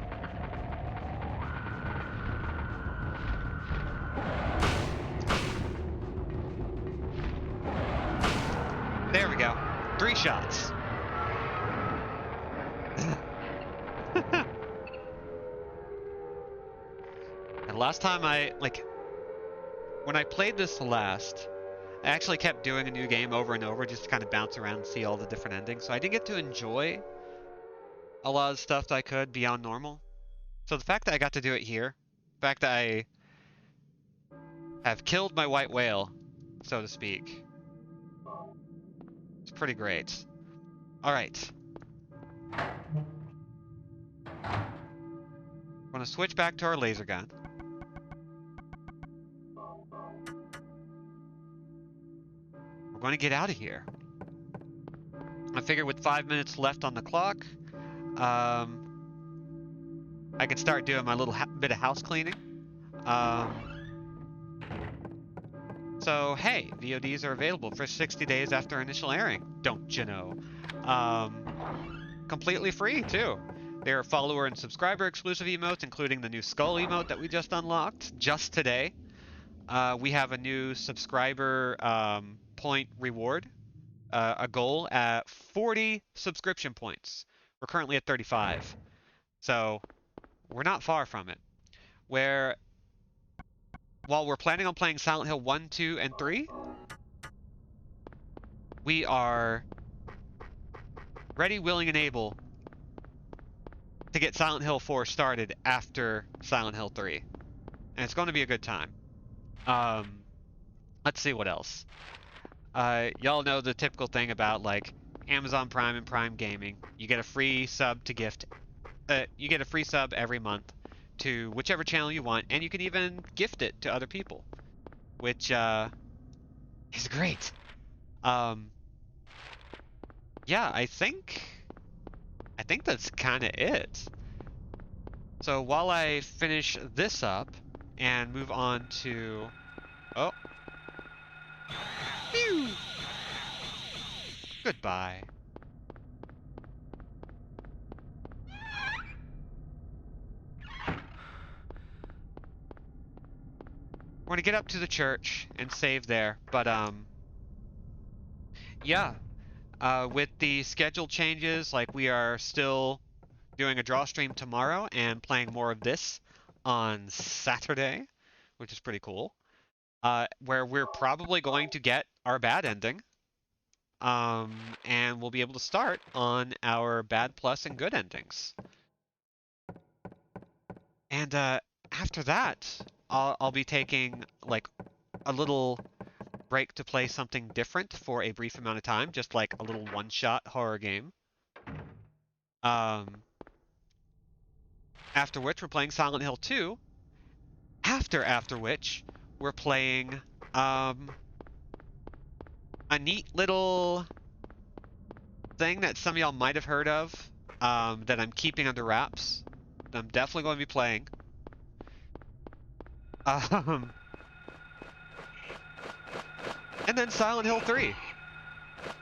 Speaker 1: There we go. 3 shots. And last time when I played this last, I actually kept doing a new game over and over just to kind of bounce around and see all the different endings. So I didn't get to enjoy a lot of stuff that I could beyond normal. So the fact that I got to do it here, the fact that I have killed my white whale, so to speak, it's pretty great. All right. We're going to switch back to our laser gun. We're going to get out of here. I figured with 5 minutes left on the clock, I could start doing my little bit of house cleaning. So, hey, VODs are available for 60 days after initial airing. Don't you know? Completely free, too. There are follower and subscriber exclusive emotes, including the new skull emote that we just unlocked just today. We have a new subscriber point reward, a goal at 40 subscription points. We're currently at 35. So we're not far from it. While we're planning on playing Silent Hill 1, 2, and 3, we are ready, willing, and able to get Silent Hill 4 started after Silent Hill 3. And it's going to be a good time. Let's see what else. Y'all know the typical thing about like Amazon Prime and Prime Gaming. You get a free sub to gift. You get a free sub every month to whichever channel you want, and you can even gift it to other people, which is great. Yeah, I think that's kind of it. So while I finish this up and move on to, oh, phew, goodbye. We're gonna get up to the church and save there, but yeah, with the schedule changes, like we are still doing a draw stream tomorrow and playing more of this on Saturday, which is pretty cool. Where we're probably going to get our bad ending. And we'll be able to start on our bad plus and good endings. And after that, I'll be taking like a little break to play something different for a brief amount of time, just like a little one-shot horror game. After which we're playing Silent Hill 2. After which we're playing a neat little thing that some of y'all might have heard of, that I'm keeping under wraps. I'm definitely going to be playing. And then Silent Hill 3.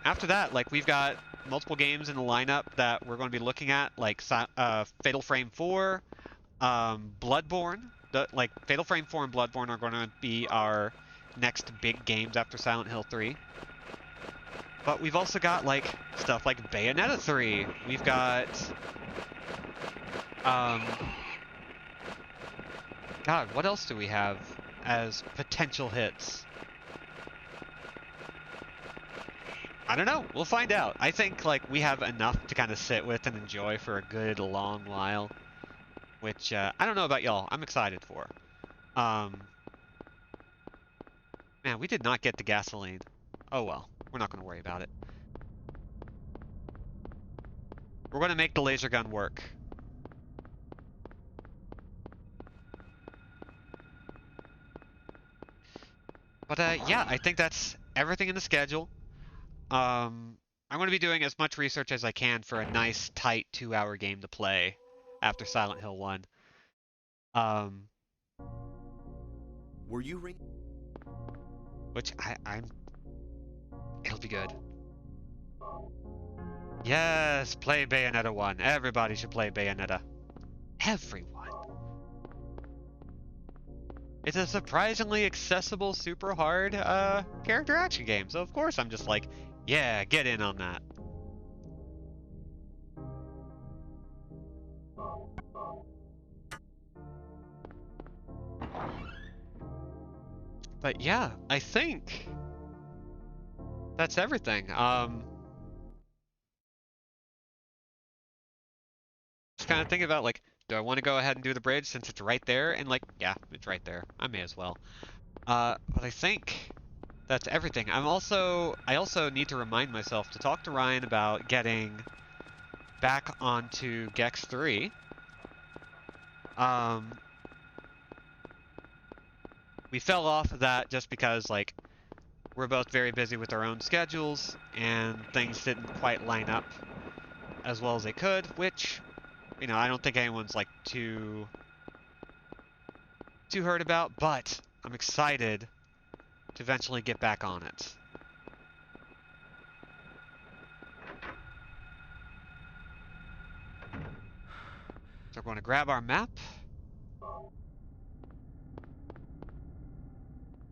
Speaker 1: After that, like, we've got multiple games in the lineup that we're going to be looking at, like Fatal Frame 4, Bloodborne. Like, Fatal Frame 4 and Bloodborne are going to be our next big games after Silent Hill 3. But we've also got, like, stuff like Bayonetta 3. We've got, God, what else do we have as potential hits? I don't know. We'll find out. I think, like, we have enough to kind of sit with and enjoy for a good long while. Which, I don't know about y'all. I'm excited for. Man, we did not get the gasoline. Oh well. We're not going to worry about it. We're going to make the laser gun work. But, yeah, I think that's everything in the schedule. I'm going to be doing as much research as I can for a nice, tight 2-hour game to play after Silent Hill 1.
Speaker 3: Were you ring?
Speaker 1: Which I'm... It'll be good. Yes, play Bayonetta 1. Everybody should play Bayonetta. Everyone. It's a surprisingly accessible, super hard, character action game. So of course I'm just like, yeah, get in on that. But yeah, I think that's everything. Just kind of thinking about, like, do I want to go ahead and do the bridge since it's right there? And like, yeah, it's right there. I may as well. But I think that's everything. I also need to remind myself to talk to Ryan about getting back onto Gex 3. We fell off of that just because, like, we're both very busy with our own schedules and things didn't quite line up as well as they could, which, you know, I don't think anyone's, like, too hurt about, but I'm excited to eventually get back on it. So we're going to grab our map,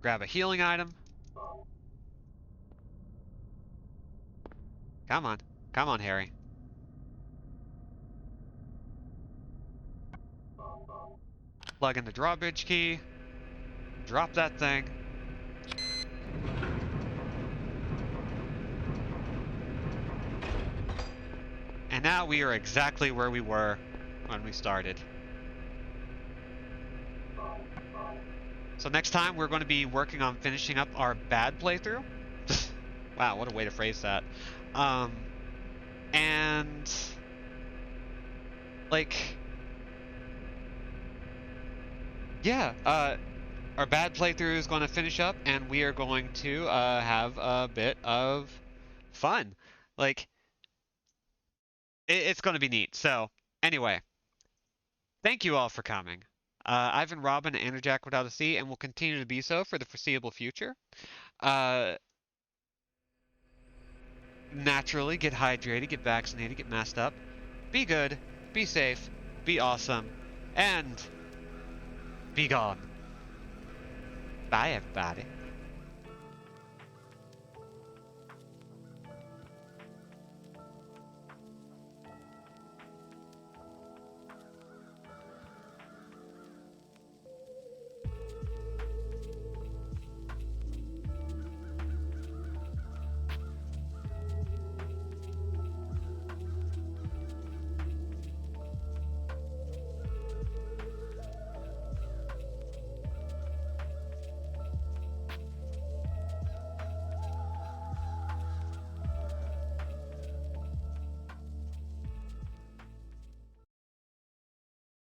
Speaker 1: grab a healing item. Come on. Come on, Harry. Plug in the drawbridge key. Drop that thing. And now we are exactly where we were when we started. So next time we're going to be working on finishing up our bad playthrough. Wow, what a way to phrase that. And like, yeah, our bad playthrough is going to finish up, and we are going to have a bit of fun. Like, it's going to be neat. So, anyway, thank you all for coming. I've been Robin, Enerjack Without a C, and will continue to be so for the foreseeable future. Uh, Naturally, get hydrated, get vaccinated, get masked up. Be good, be safe, be awesome, and be gone. Bye, everybody.